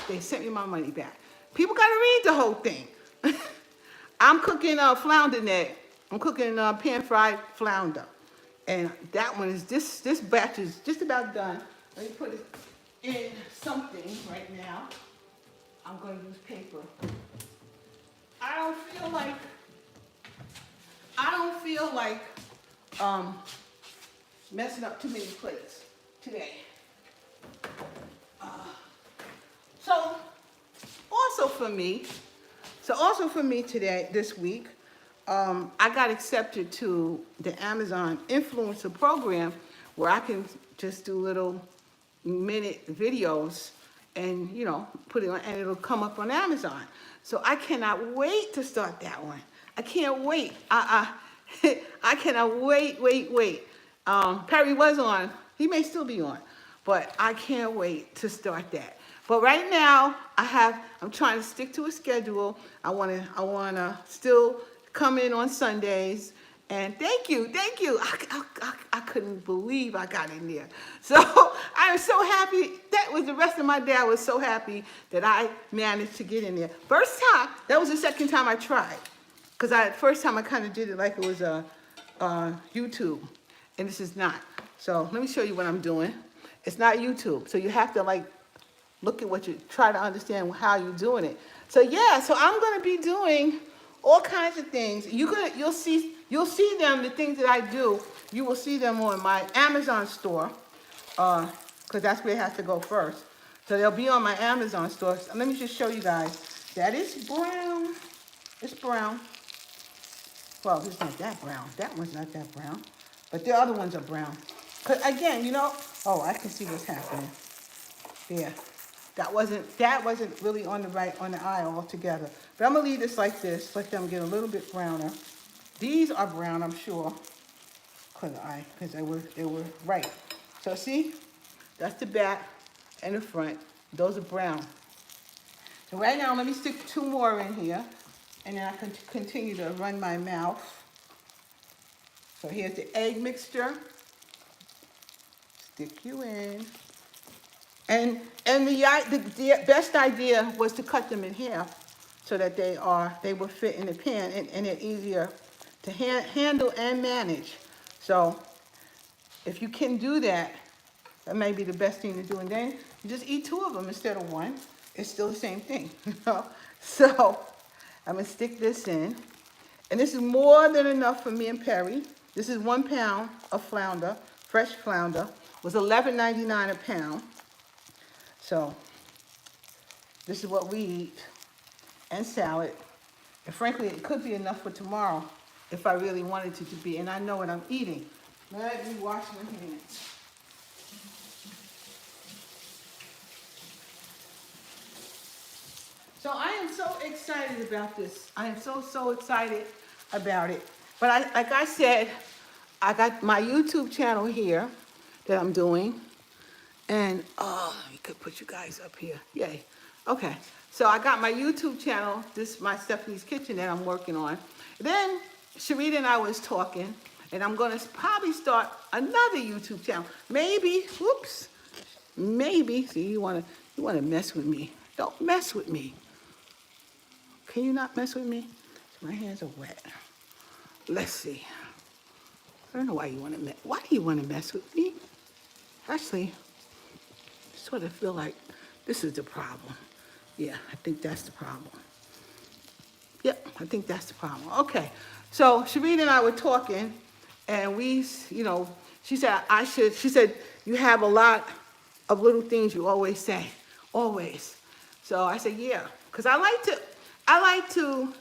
They sent me my money back. People got to read the whole thing. I'm cooking flounder net. I'm cooking pan-fried flounder. And that one is, this batch is just about done. Let me put it in something right now. I'm going to use paper. I don't feel like messing up too many plates today. So, also for me, So also for me today, this week, I got accepted to the Amazon influencer program where I can just do little minute videos and put it on, and it'll come up on Amazon. So I cannot wait to start that one. I can't wait. I cannot wait. Perry was on. He may still be on, but I can't wait to start that. But right now, I'm trying to stick to a schedule. I wanna still come in on Sundays. And thank you. I couldn't believe I got in there. So I am so happy. That was the rest of my day. I was so happy that I managed to get in there. First time, that was the second time I tried. Because first time I kind of did it like it was a YouTube. And this is not. So let me show you what I'm doing. It's not YouTube. So you have to look at what you try to understand how you're doing it. So yeah, so I'm gonna be doing all kinds of things. You'll see them, the things that I do. You will see them on my Amazon store, because that's where it has to go first. So they'll be on my Amazon store. So let me just show you guys. That is brown. It's brown. Well, it's not that brown. That one's not that brown, but the other ones are brown. Cause again, oh, I can see what's happening. There. That wasn't really on the eye altogether. But I'm gonna leave this like this, let them get a little bit browner. These are brown, I'm sure, because they were right. So see, that's the back and the front. Those are brown. So right now, let me stick 2 more in here, and then I can continue to run my mouth. So here's the egg mixture. Stick you in. And the best idea was to cut them in half so that they will fit in the pan, and they're easier to handle and manage. So if you can do that, that may be the best thing to do. And then you just eat 2 of them instead of 1. It's still the same thing. So I'm gonna stick this in, and this is more than enough for me and Perry. This is 1 pound of flounder, fresh flounder. It was $11.99 a pound. So this is what we eat, and salad. And frankly, it could be enough for tomorrow if I really wanted it to be. And I know what I'm eating. Let me wash my hands. So I am so excited about this. I am so excited about it. But like I said, I got my YouTube channel here that I'm doing. And, you could put you guys up here. Yay. Okay. So I got my YouTube channel. This is my Stephanie's Kitchen that I'm working on. Then Sharita and I was talking, and I'm going to probably start another YouTube channel. Maybe, maybe. See, you want to mess with me. Don't mess with me. Can you not mess with me? My hands are wet. Let's see. I don't know why you want to why do you want to mess with me? Actually, sort of feel like this is the problem. Yeah, I think that's the problem. Yep, I think that's the problem. Okay, so Sharita and I were talking, and we, she said, you have a lot of little things you always say, always. So I said, yeah, because I like to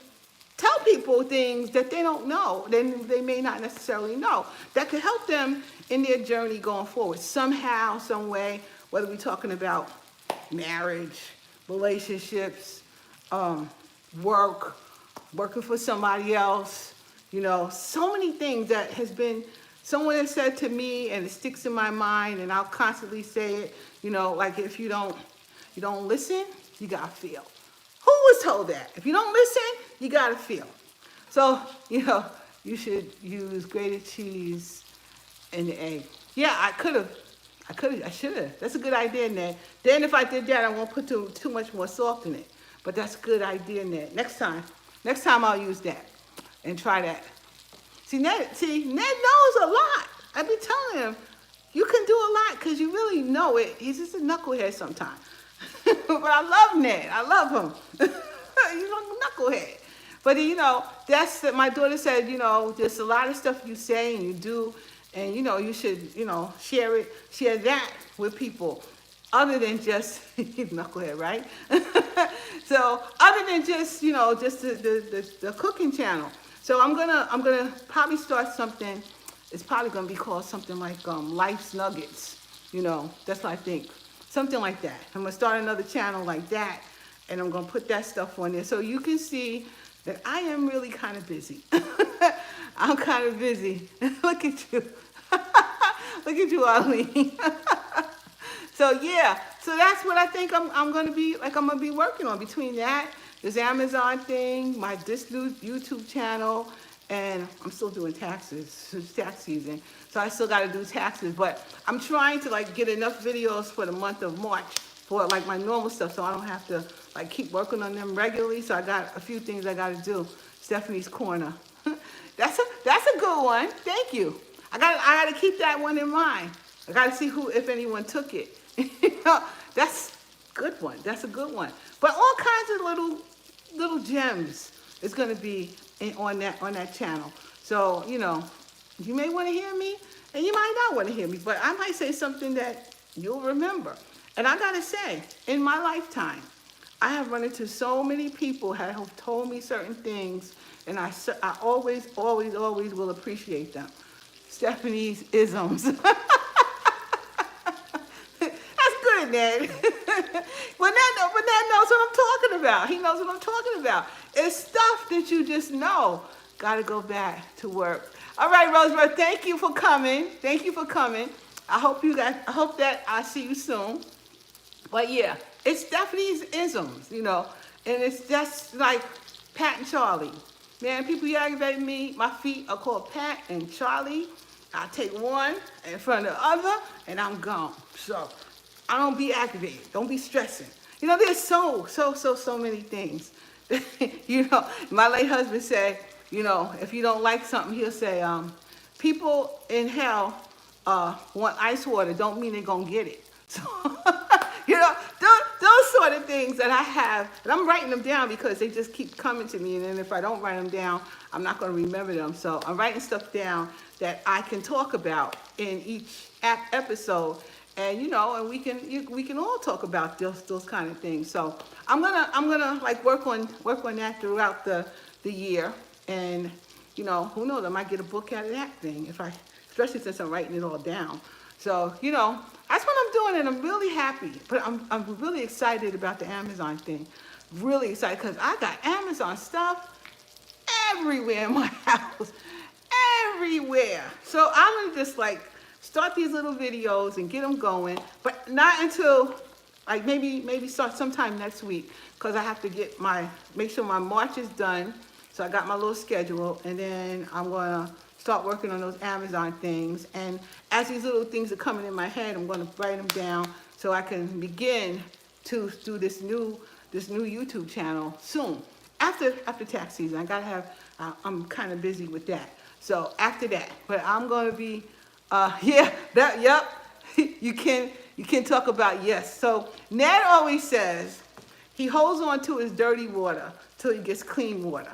tell people things that they don't know, they may not necessarily know, that could help them in their journey going forward, somehow, some way, whether we're talking about marriage, relationships, working for somebody else, so many things that has been, someone has said to me, and it sticks in my mind, and I'll constantly say it, like if you don't listen, you gotta feel. Who was told that? If you don't listen, you gotta feel. So, you should use grated cheese in the egg. Yeah, I should have. That's a good idea, Ned. Then if I did that, I won't put too much more salt in it. But that's a good idea, Ned. Next time I'll use that and try that. Ned knows a lot. I be telling him, you can do a lot because you really know it. He's just a knucklehead sometimes. But I love Ned. I love him. He's a knucklehead. But my daughter said, there's a lot of stuff you say and you do, and you should, share that with people. other than just knucklehead, right? So other than just just the cooking channel. So I'm gonna probably start something. It's probably gonna be called something like Life's Nuggets. That's what I think. Something like that. I'm gonna start another channel like that, and I'm gonna put that stuff on there so you can see that I am really kind of busy. I'm kind of busy. Look at you. Look at you, Arlene. So yeah, so that's what I think I'm gonna be working on between that, this Amazon thing, this new YouTube channel, and I'm still doing taxes. It's tax season, so I still got to do taxes. But I'm trying to get enough videos for the month of March for my normal stuff, so I don't have to keep working on them regularly. So I got a few things I got to do. Stephanie's Corner. That's a good one. Thank you. I got to keep that one in mind. I got to see if anyone took it. That's a good one. That's a good one. But all kinds of little gems is going to be on that channel. So you may want to hear me, and you might not want to hear me. But I might say something that you'll remember. And I got to say, in my lifetime, I have run into so many people who have told me certain things, and I always will appreciate them. Stephanie's isms. Ned. But Ned knows what I'm talking about. He knows what I'm talking about. It's stuff that you just know. Got to go back to work. All right, Rosebud, thank you for coming. Thank you for coming. I hope that I see you soon. But yeah, it's Stephanie's isms, and it's just like Pat and Charlie. Man, people aggravate me. My feet are called Pat and Charlie. I take one in front of the other, and I'm gone. So I don't be aggravated. Don't be stressing. There's so many things. My late husband said, if you don't like something, he'll say, people in hell want ice water. Don't mean they're going to get it. So, those sort of things that I have, and I'm writing them down because they just keep coming to me. And then if I don't write them down, I'm not going to remember them. So I'm writing stuff down that I can talk about in each episode. And and we can all talk about those kind of things. So I'm gonna work on that throughout the year, and who knows, I might get a book out of that thing especially since I'm writing it all down. So that's what I'm doing, and I'm really happy. But I'm really excited about the Amazon thing. Really excited because I got Amazon stuff everywhere in my house, everywhere. So I'm gonna just start these little videos and get them going, but not until maybe start sometime next week, because I have to make sure my March is done. So I got my little schedule, and then I'm gonna start working on those Amazon things. And as these little things are coming in my head, I'm gonna write them down so I can begin to do this new YouTube channel soon. After tax season, I gotta have. I'm kind of busy with that. So after that, but I'm gonna be. Yep. You can talk about yes. So Ned always says he holds on to his dirty water till he gets clean water.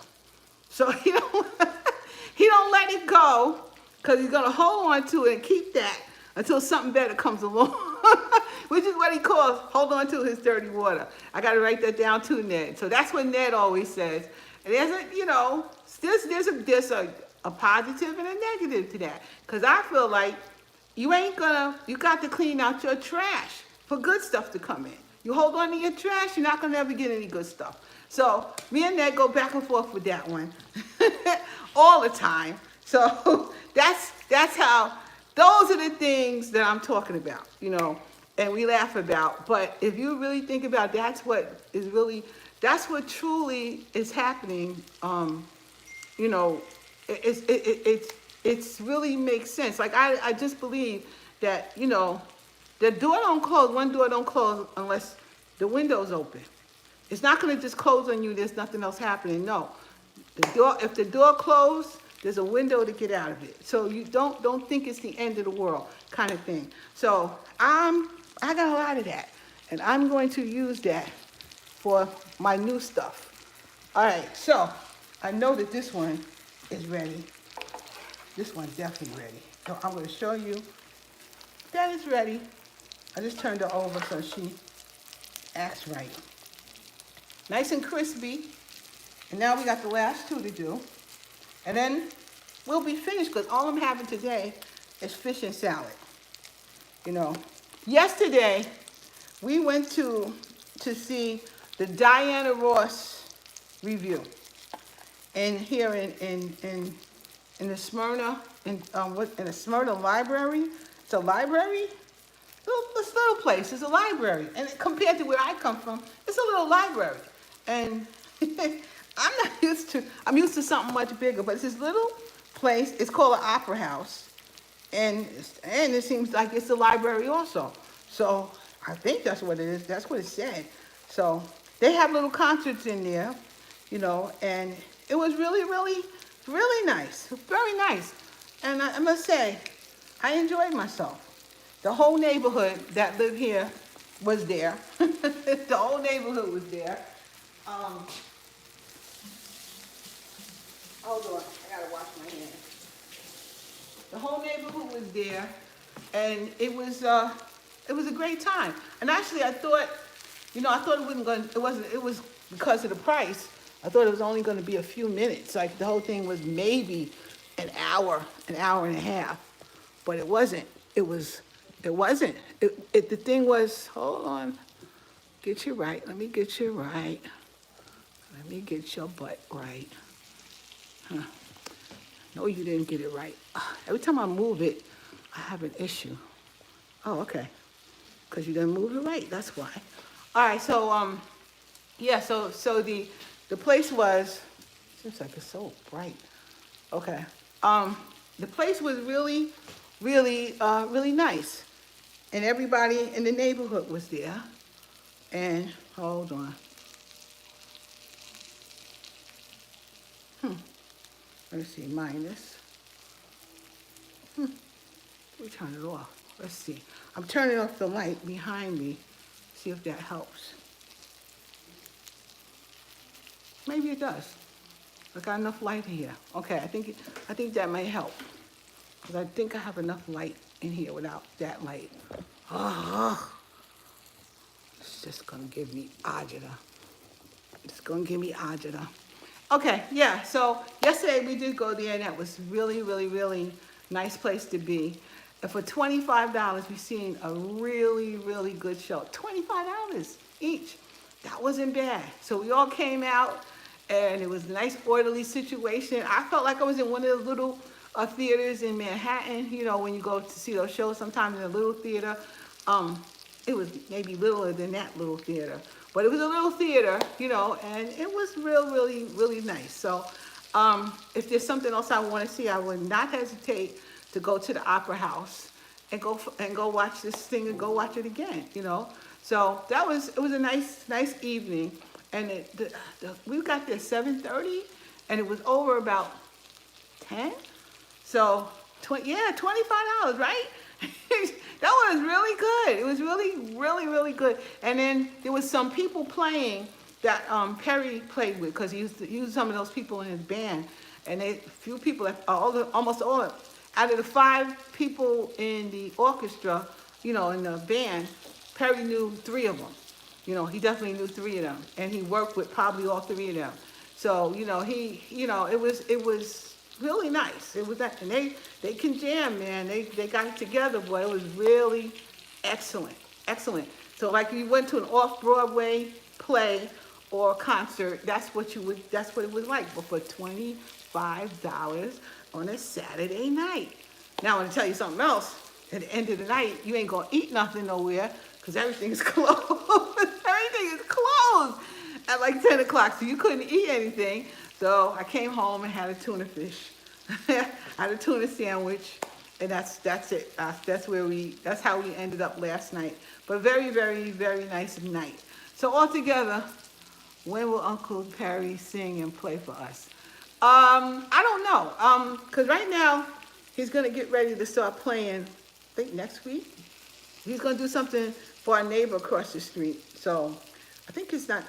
So he don't let it go, because he's gonna hold on to it and keep that until something better comes along, which is what he calls hold on to his dirty water. I got to write that down too, Ned. So that's what Ned always says. And there's a positive and a negative to that, because I feel like you got to clean out your trash for good stuff to come in. You hold on to your trash, you're not gonna ever get any good stuff. So me and Ned go back and forth with that one all the time. So that's how, those are the things that I'm talking about, and we laugh about. But if you really think about it, that's what truly is happening. It's really makes sense. I just believe that, the door don't close, one door don't close unless the window's open. It's not going to just close on you, there's nothing else happening. No. If the door closed, there's a window to get out of it. So you don't think it's the end of the world kind of thing. So I got a lot of that, and I'm going to use that for my new stuff. All right, so I know that this one is ready. This one's definitely ready. So I'm going to show you that it's ready. I just turned her over so she acts right. Nice and crispy. And now we got the last two to do. And then we'll be finished because all I'm having today is fish and salad. You know, yesterday we went to see the Diana Ross review. And here in the Smyrna, in the Smyrna library. It's a library. This little place is a library, and compared to where I come from, it's a little library. And I'm used to something much bigger, but it's this little place. It's called an opera house, and it seems like it's a library also. So I think that's what it is. That's what it said. So they have little concerts in there, you know, and it was really, really, really nice. Very nice. And I must say, I enjoyed myself. The whole neighborhood that lived here was there. The whole neighborhood was there. Hold on, I gotta wash my hands. The whole neighborhood was there, and it was a great time. And actually, I thought, you know, I thought it was because of the price. I thought it was only going to be a few minutes. Like the whole thing was maybe an hour and a half, but it wasn't. It wasn't. The thing was, hold on, get you right. Let me get you right. Let me get your butt right. Huh. No, you didn't get it right. Every time I move it, I have an issue. Oh, okay. Because you didn't move it right, that's why. All right, so, yeah, so the place was, seems like it's so bright. Okay. The place was really, really, really nice. And everybody in the neighborhood was there. And, hold on. Let's see, minus. We turn it off. Let's see. I'm turning off the light behind me. See if that helps. Maybe it does. I got enough light here. Okay, I think that might help. Because I think I have enough light in here without that light. Oh, it's just gonna give me agita. It's gonna give me agita. Okay, yeah, so yesterday we did go there, and that was really, really, really nice place to be. And for $25, we've seen a really, really good show. $25 each. That wasn't bad. So we all came out, and it was a nice, orderly situation. I felt like I was in one of those little theaters in Manhattan. You know, when you go to see those shows, sometimes in a little theater. It was maybe littler than that little theater. But it was a little theater, you know, and it was really, really nice. So if there's something else I want to see, I would not hesitate to go to the Opera House and go watch this thing and go watch it again, you know. So it was a nice evening. And we got there 7:30, and it was over about 10. So, $25, right? That was really good. It was really, really, really good. And then there was some people playing that Perry played with, because he used some of those people in his band. And a few people, almost all, out of the 5 people in the orchestra, you know, in the band, Perry knew 3 of them. You know, he definitely knew 3 of them, and he worked with probably all 3 of them. So, you know, it was really nice. It was that, and they can jam, man. They got it together, boy. It was really excellent. So like, you went to an off-Broadway play or concert, that's what it was like. But for $25 on a Saturday night. Now I want to tell you something else. At the end of the night, you ain't gonna eat nothing nowhere, because everything's closed. Everything is closed at like 10 o'clock, so you couldn't eat anything. So I came home and had a tuna fish. I had a tuna sandwich, and that's it. That's how we ended up last night. But very, very, very nice night. So altogether, when will Uncle Perry sing and play for us? I don't know. Because right now he's gonna get ready to start playing. I think next week he's gonna do something for our neighbor across the street. So I think it's not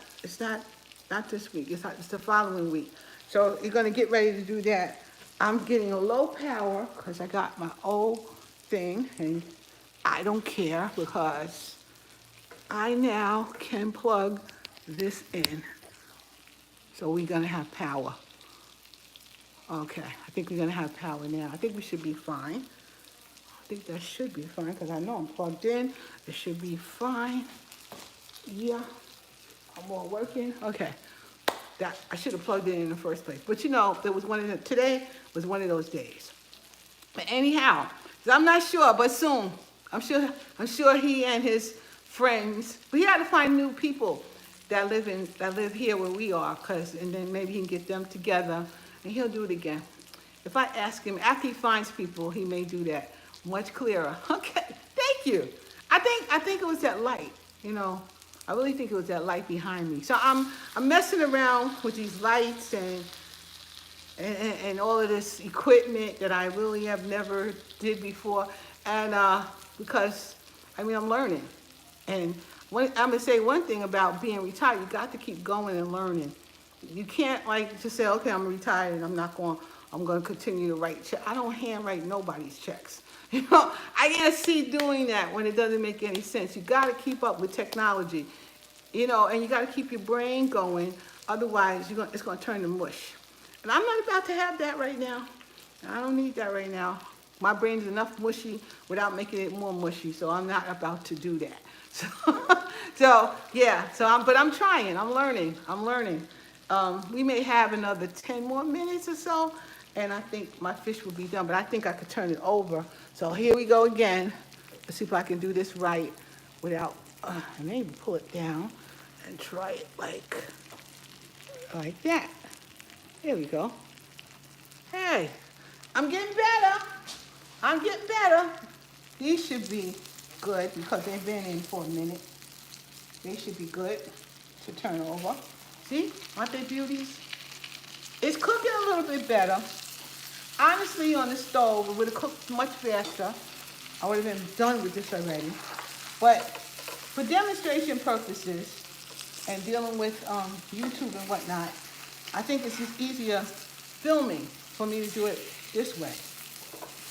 this week. It's the following week. So you're gonna get ready to do that. I'm getting a low power because I got my old thing, and I don't care because I now can plug this in. So we're gonna have power. Okay, I think we're gonna have power now. I think we should be fine. I think that should be fine because I know I'm plugged in. It should be fine. Yeah, I'm all working. Okay, that I should have plugged it in the first place. But you know, there was today was one of those days. But anyhow, I'm not sure, but soon. I'm sure he and his friends. We had to find new people that live here where we are, and then maybe he can get them together and he'll do it again. If I ask him after he finds people, he may do that much clearer. Okay, thank you. I think it was that light, you know. I really think it was that light behind me. So I'm messing around with these lights and all of this equipment that I really have never did before, and because I mean I'm learning, and I'm gonna say one thing about being retired: you got to keep going and learning. You can't like just say, okay, I'm retired and I'm going to continue to write checks. I don't handwrite nobody's checks. You know, I can't see doing that when it doesn't make any sense. You got to keep up with technology, you know, and you got to keep your brain going. Otherwise, it's going to turn to mush. And I'm not about to have that right now. I don't need that right now. My brain's enough mushy without making it more mushy, so I'm not about to do that. So yeah, but I'm trying. I'm learning. We may have another 10 more minutes or so, and I think my fish will be done, but I think I could turn it over. So here we go again. Let's see if I can do this right without, maybe pull it down and try it like that. There we go. Hey, I'm getting better. These should be good because they've been in for a minute. They should be good to turn over. See, aren't they beauties? It's cooking a little bit better. Honestly, on the stove, it would have cooked much faster. I would have been done with this already. But for demonstration purposes and dealing with YouTube and whatnot, I think it's just easier filming for me to do it this way.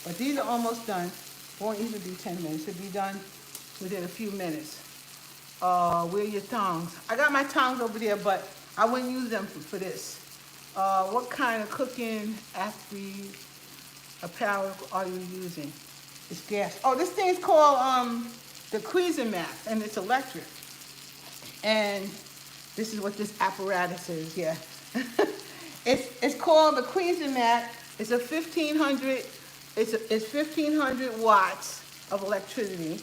But these are almost done. Won't even be 10 minutes. It'll be done within a few minutes. Where are your tongs? I got my tongs over there, but I wouldn't use them for this. What kind of cooking apparel are you using? It's gas. Oh, this thing is called the Cuisinart, and it's electric. And this is what this apparatus is. Yeah, it's called the Cuisinart. It's a 1500. It's 1500 watts of electricity.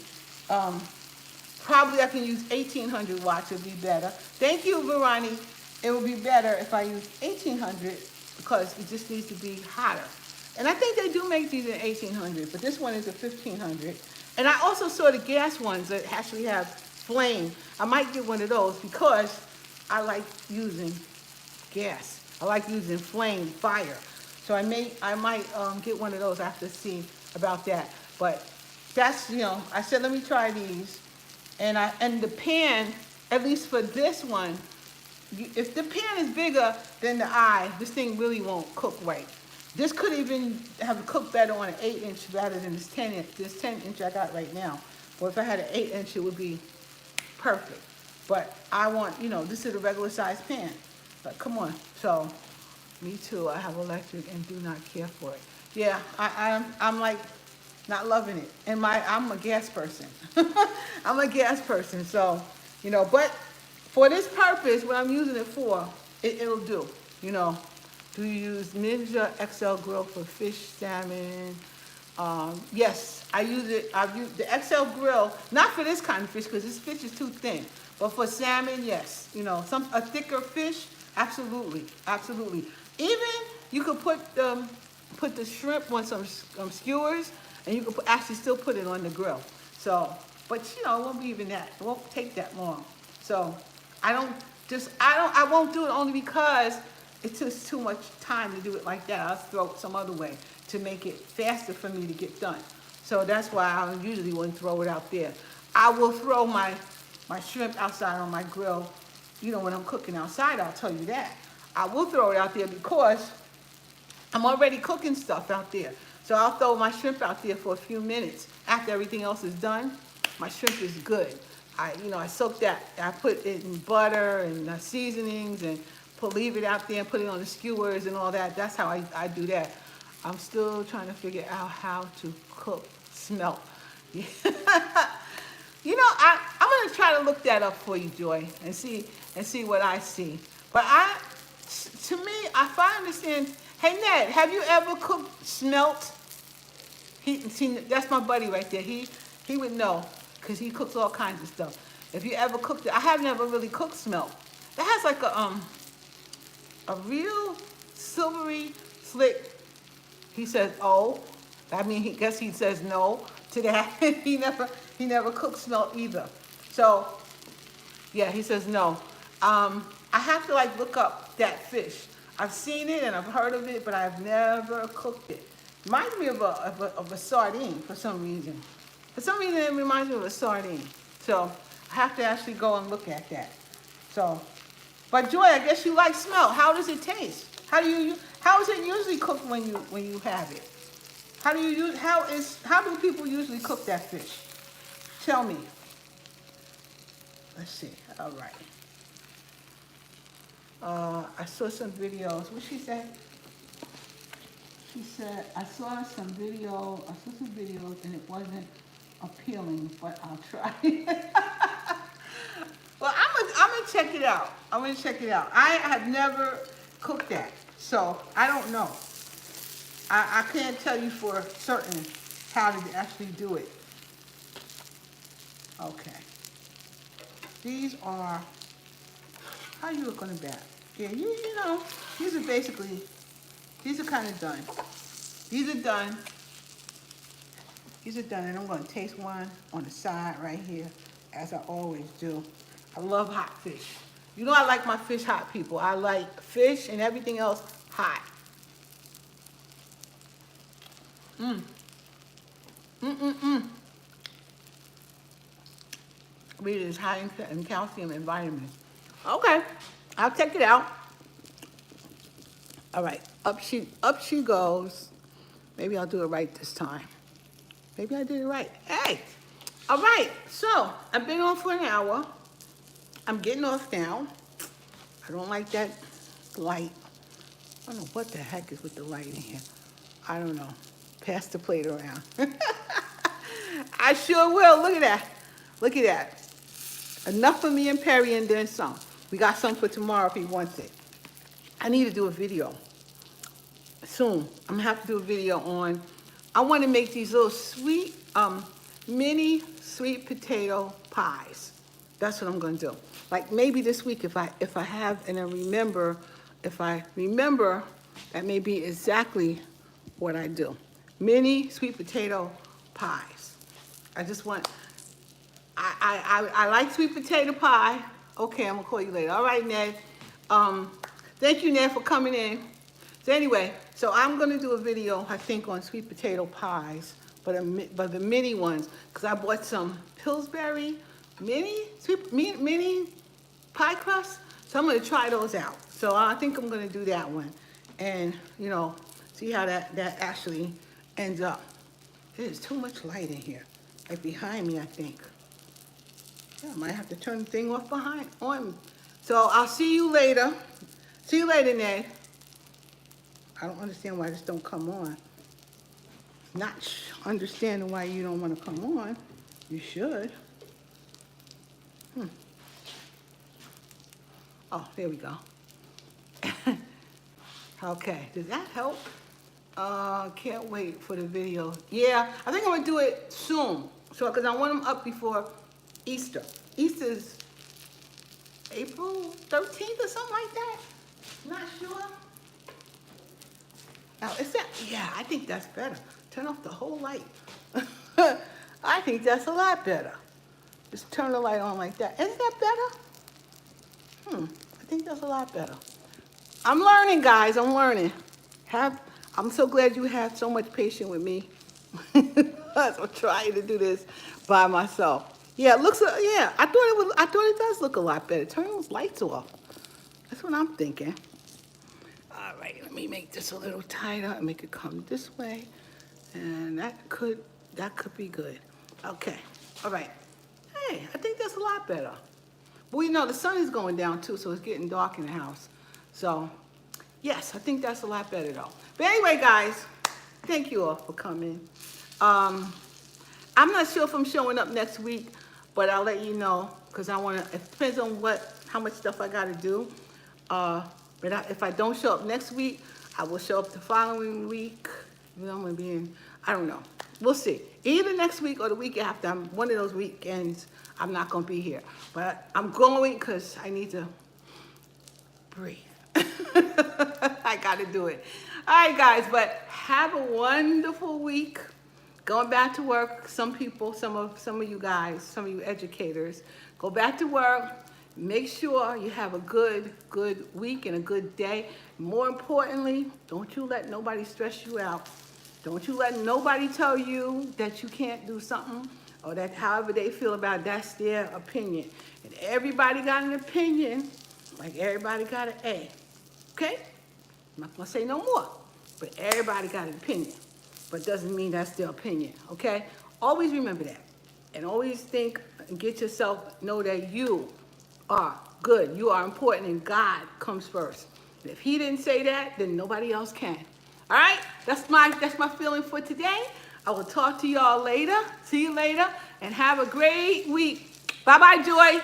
Probably I can use 1800 watts, it'd be better. Thank you, Verani. It would be better if I use 1800 because it just needs to be hotter. And I think they do make these in 1800, but this one is a 1500. And I also saw the gas ones that actually have flame. I might get one of those because I like using gas. I like using fire. So I might get one of those. I have to see about that. But that's, I said, let me try these. And the pan, at least for this one, if the pan is bigger than the eye, this thing really won't cook right. This could even have cooked better on an 8-inch rather than this 10-inch I got right now. But if I had an 8-inch, it would be perfect. But I want, this is a regular size pan. But come on. So, me too. I have electric and do not care for it. Yeah, I'm like not loving it. And I'm a gas person. I'm a gas person. So, but for this purpose, what I'm using it for, it'll do. Do you use Ninja XL grill for fish, salmon? Yes, I use it. I've used the XL grill, not for this kind of fish because this fish is too thin. But for salmon, yes. A thicker fish, absolutely. Even you could put the shrimp on some skewers, and you could actually still put it on the grill. So, but it won't be even that. It won't take that long. So, I won't do it only because it takes too much time to do it like that. I'll throw it some other way to make it faster for me to get done. So that's why I usually wouldn't throw it out there. I will throw my shrimp outside on my grill. When I'm cooking outside, I'll tell you that. I will throw it out there because I'm already cooking stuff out there. So I'll throw my shrimp out there for a few minutes. After everything else is done, my shrimp is good. I soak that, I put it in butter and seasonings and leave it out there and put it on the skewers and all that. That's how I do that. I'm still trying to figure out how to cook smelt. I'm gonna try to look that up for you, Joy, and see what I see. But to me, if I understand, hey Ned, have you ever cooked smelt? That's my buddy right there. He would know because he cooks all kinds of stuff. If you ever cooked it, I have never really cooked smelt. It has like a real silvery slick. He says, oh, I mean, he says no to that. he never cooked smelt either. So, yeah, he says no. I have to like look up that fish. I've seen it and I've heard of it, but I've never cooked it. Reminds me of a sardine for some reason. For some reason, it reminds me of a sardine. So I have to actually go and look at that. So, but Joy, I guess you like smelt. How does it taste? How is it usually cooked when you have it? How do people usually cook that fish? Tell me. Let's see. All right. I saw some videos. What she said? She said, I saw some videos and it wasn't appealing, but I'll try. Well, I'm gonna check it out. I have never cooked that, so I don't know. I can't tell you for certain how to actually do it. Okay. These are, how you look on the back? Yeah, you know, these are kind of done. These are done, and I'm going to taste one on the side right here, as I always do. I love hot fish. You know I like my fish hot, people. I like fish and everything else hot. Read it is high in calcium and vitamins. Okay, I'll check it out. All right, up she goes. Maybe I'll do it right this time. Maybe I did it right. Hey, all right. So I've been on for an hour. I'm getting off now. I don't like that light. I don't know what the heck is with the light in here. I don't know. Pass the plate around. I sure will. Look at that. Look at that. Enough for me and Perry and then some. We got some for tomorrow if he wants it. I need to do a video soon. I'm gonna have to do a video on, I want to make these little sweet, mini sweet potato pies. That's what I'm gonna do. Like maybe this week if I have and I remember, that may be exactly what I do. Mini sweet potato pies. I just want, I like sweet potato pie. Okay, I'm gonna call you later. All right, Ned. Thank you, Ned, for coming in. So anyway, so I'm gonna do a video, I think, on sweet potato pies, but the mini ones, because I bought some Pillsbury mini pie crust. So I'm gonna try those out. So I think I'm gonna do that one, and see how that actually ends up. There's too much light in here, like behind me, I think. Yeah, I might have to turn the thing off on me. So I'll see you later. See you later, Ned. I don't understand why this don't come on. Not understanding why you don't want to come on. You should. Oh, there we go. Okay, does that help? Can't wait for the video. Yeah, I think I'm gonna do it soon. So, because I want them up before Easter. Easter's April 13th or something like that. Not sure. Now, is that, yeah, I think that's better. Turn off the whole light. I think that's a lot better. Just turn the light on like that. Isn't that better? I think that's a lot better. I'm learning, guys, I'm learning. I'm so glad you have so much patience with me. I'm trying to do this by myself. Yeah, it looks, yeah, I thought it does look a lot better. Turn those lights off. That's what I'm thinking. All right, let me make this a little tighter and make it come this way. And that could be good. Okay, all right. Hey, I think that's a lot better. But we know the sun is going down too, so it's getting dark in the house. So, yes, I think that's a lot better though. But anyway, guys, thank you all for coming. I'm not sure if I'm showing up next week, but I'll let you know because it depends on how much stuff I got to do. If I don't show up next week, I will show up the following week. I'm going to be I don't know. We'll see. Either next week or the week after. One of those weekends, I'm not going to be here. But I'm going because I need to breathe. I got to do it. All right, guys, but have a wonderful week. Going back to work. Some people, some of you guys, some of you educators, go back to work. Make sure you have a good week and a good day. More importantly, don't you let nobody stress you out. Don't you let nobody tell you that you can't do something or that however they feel about it, that's their opinion. And everybody got an opinion, like everybody got an A. Okay? I'm not gonna say no more, but everybody got an opinion. But doesn't mean that's their opinion, okay? Always remember that. And always think and know that you are good. You are important and God comes first. And if he didn't say that, then nobody else can. All right? That's my feeling for today. I will talk to y'all later. See you later and have a great week. Bye-bye, Joy.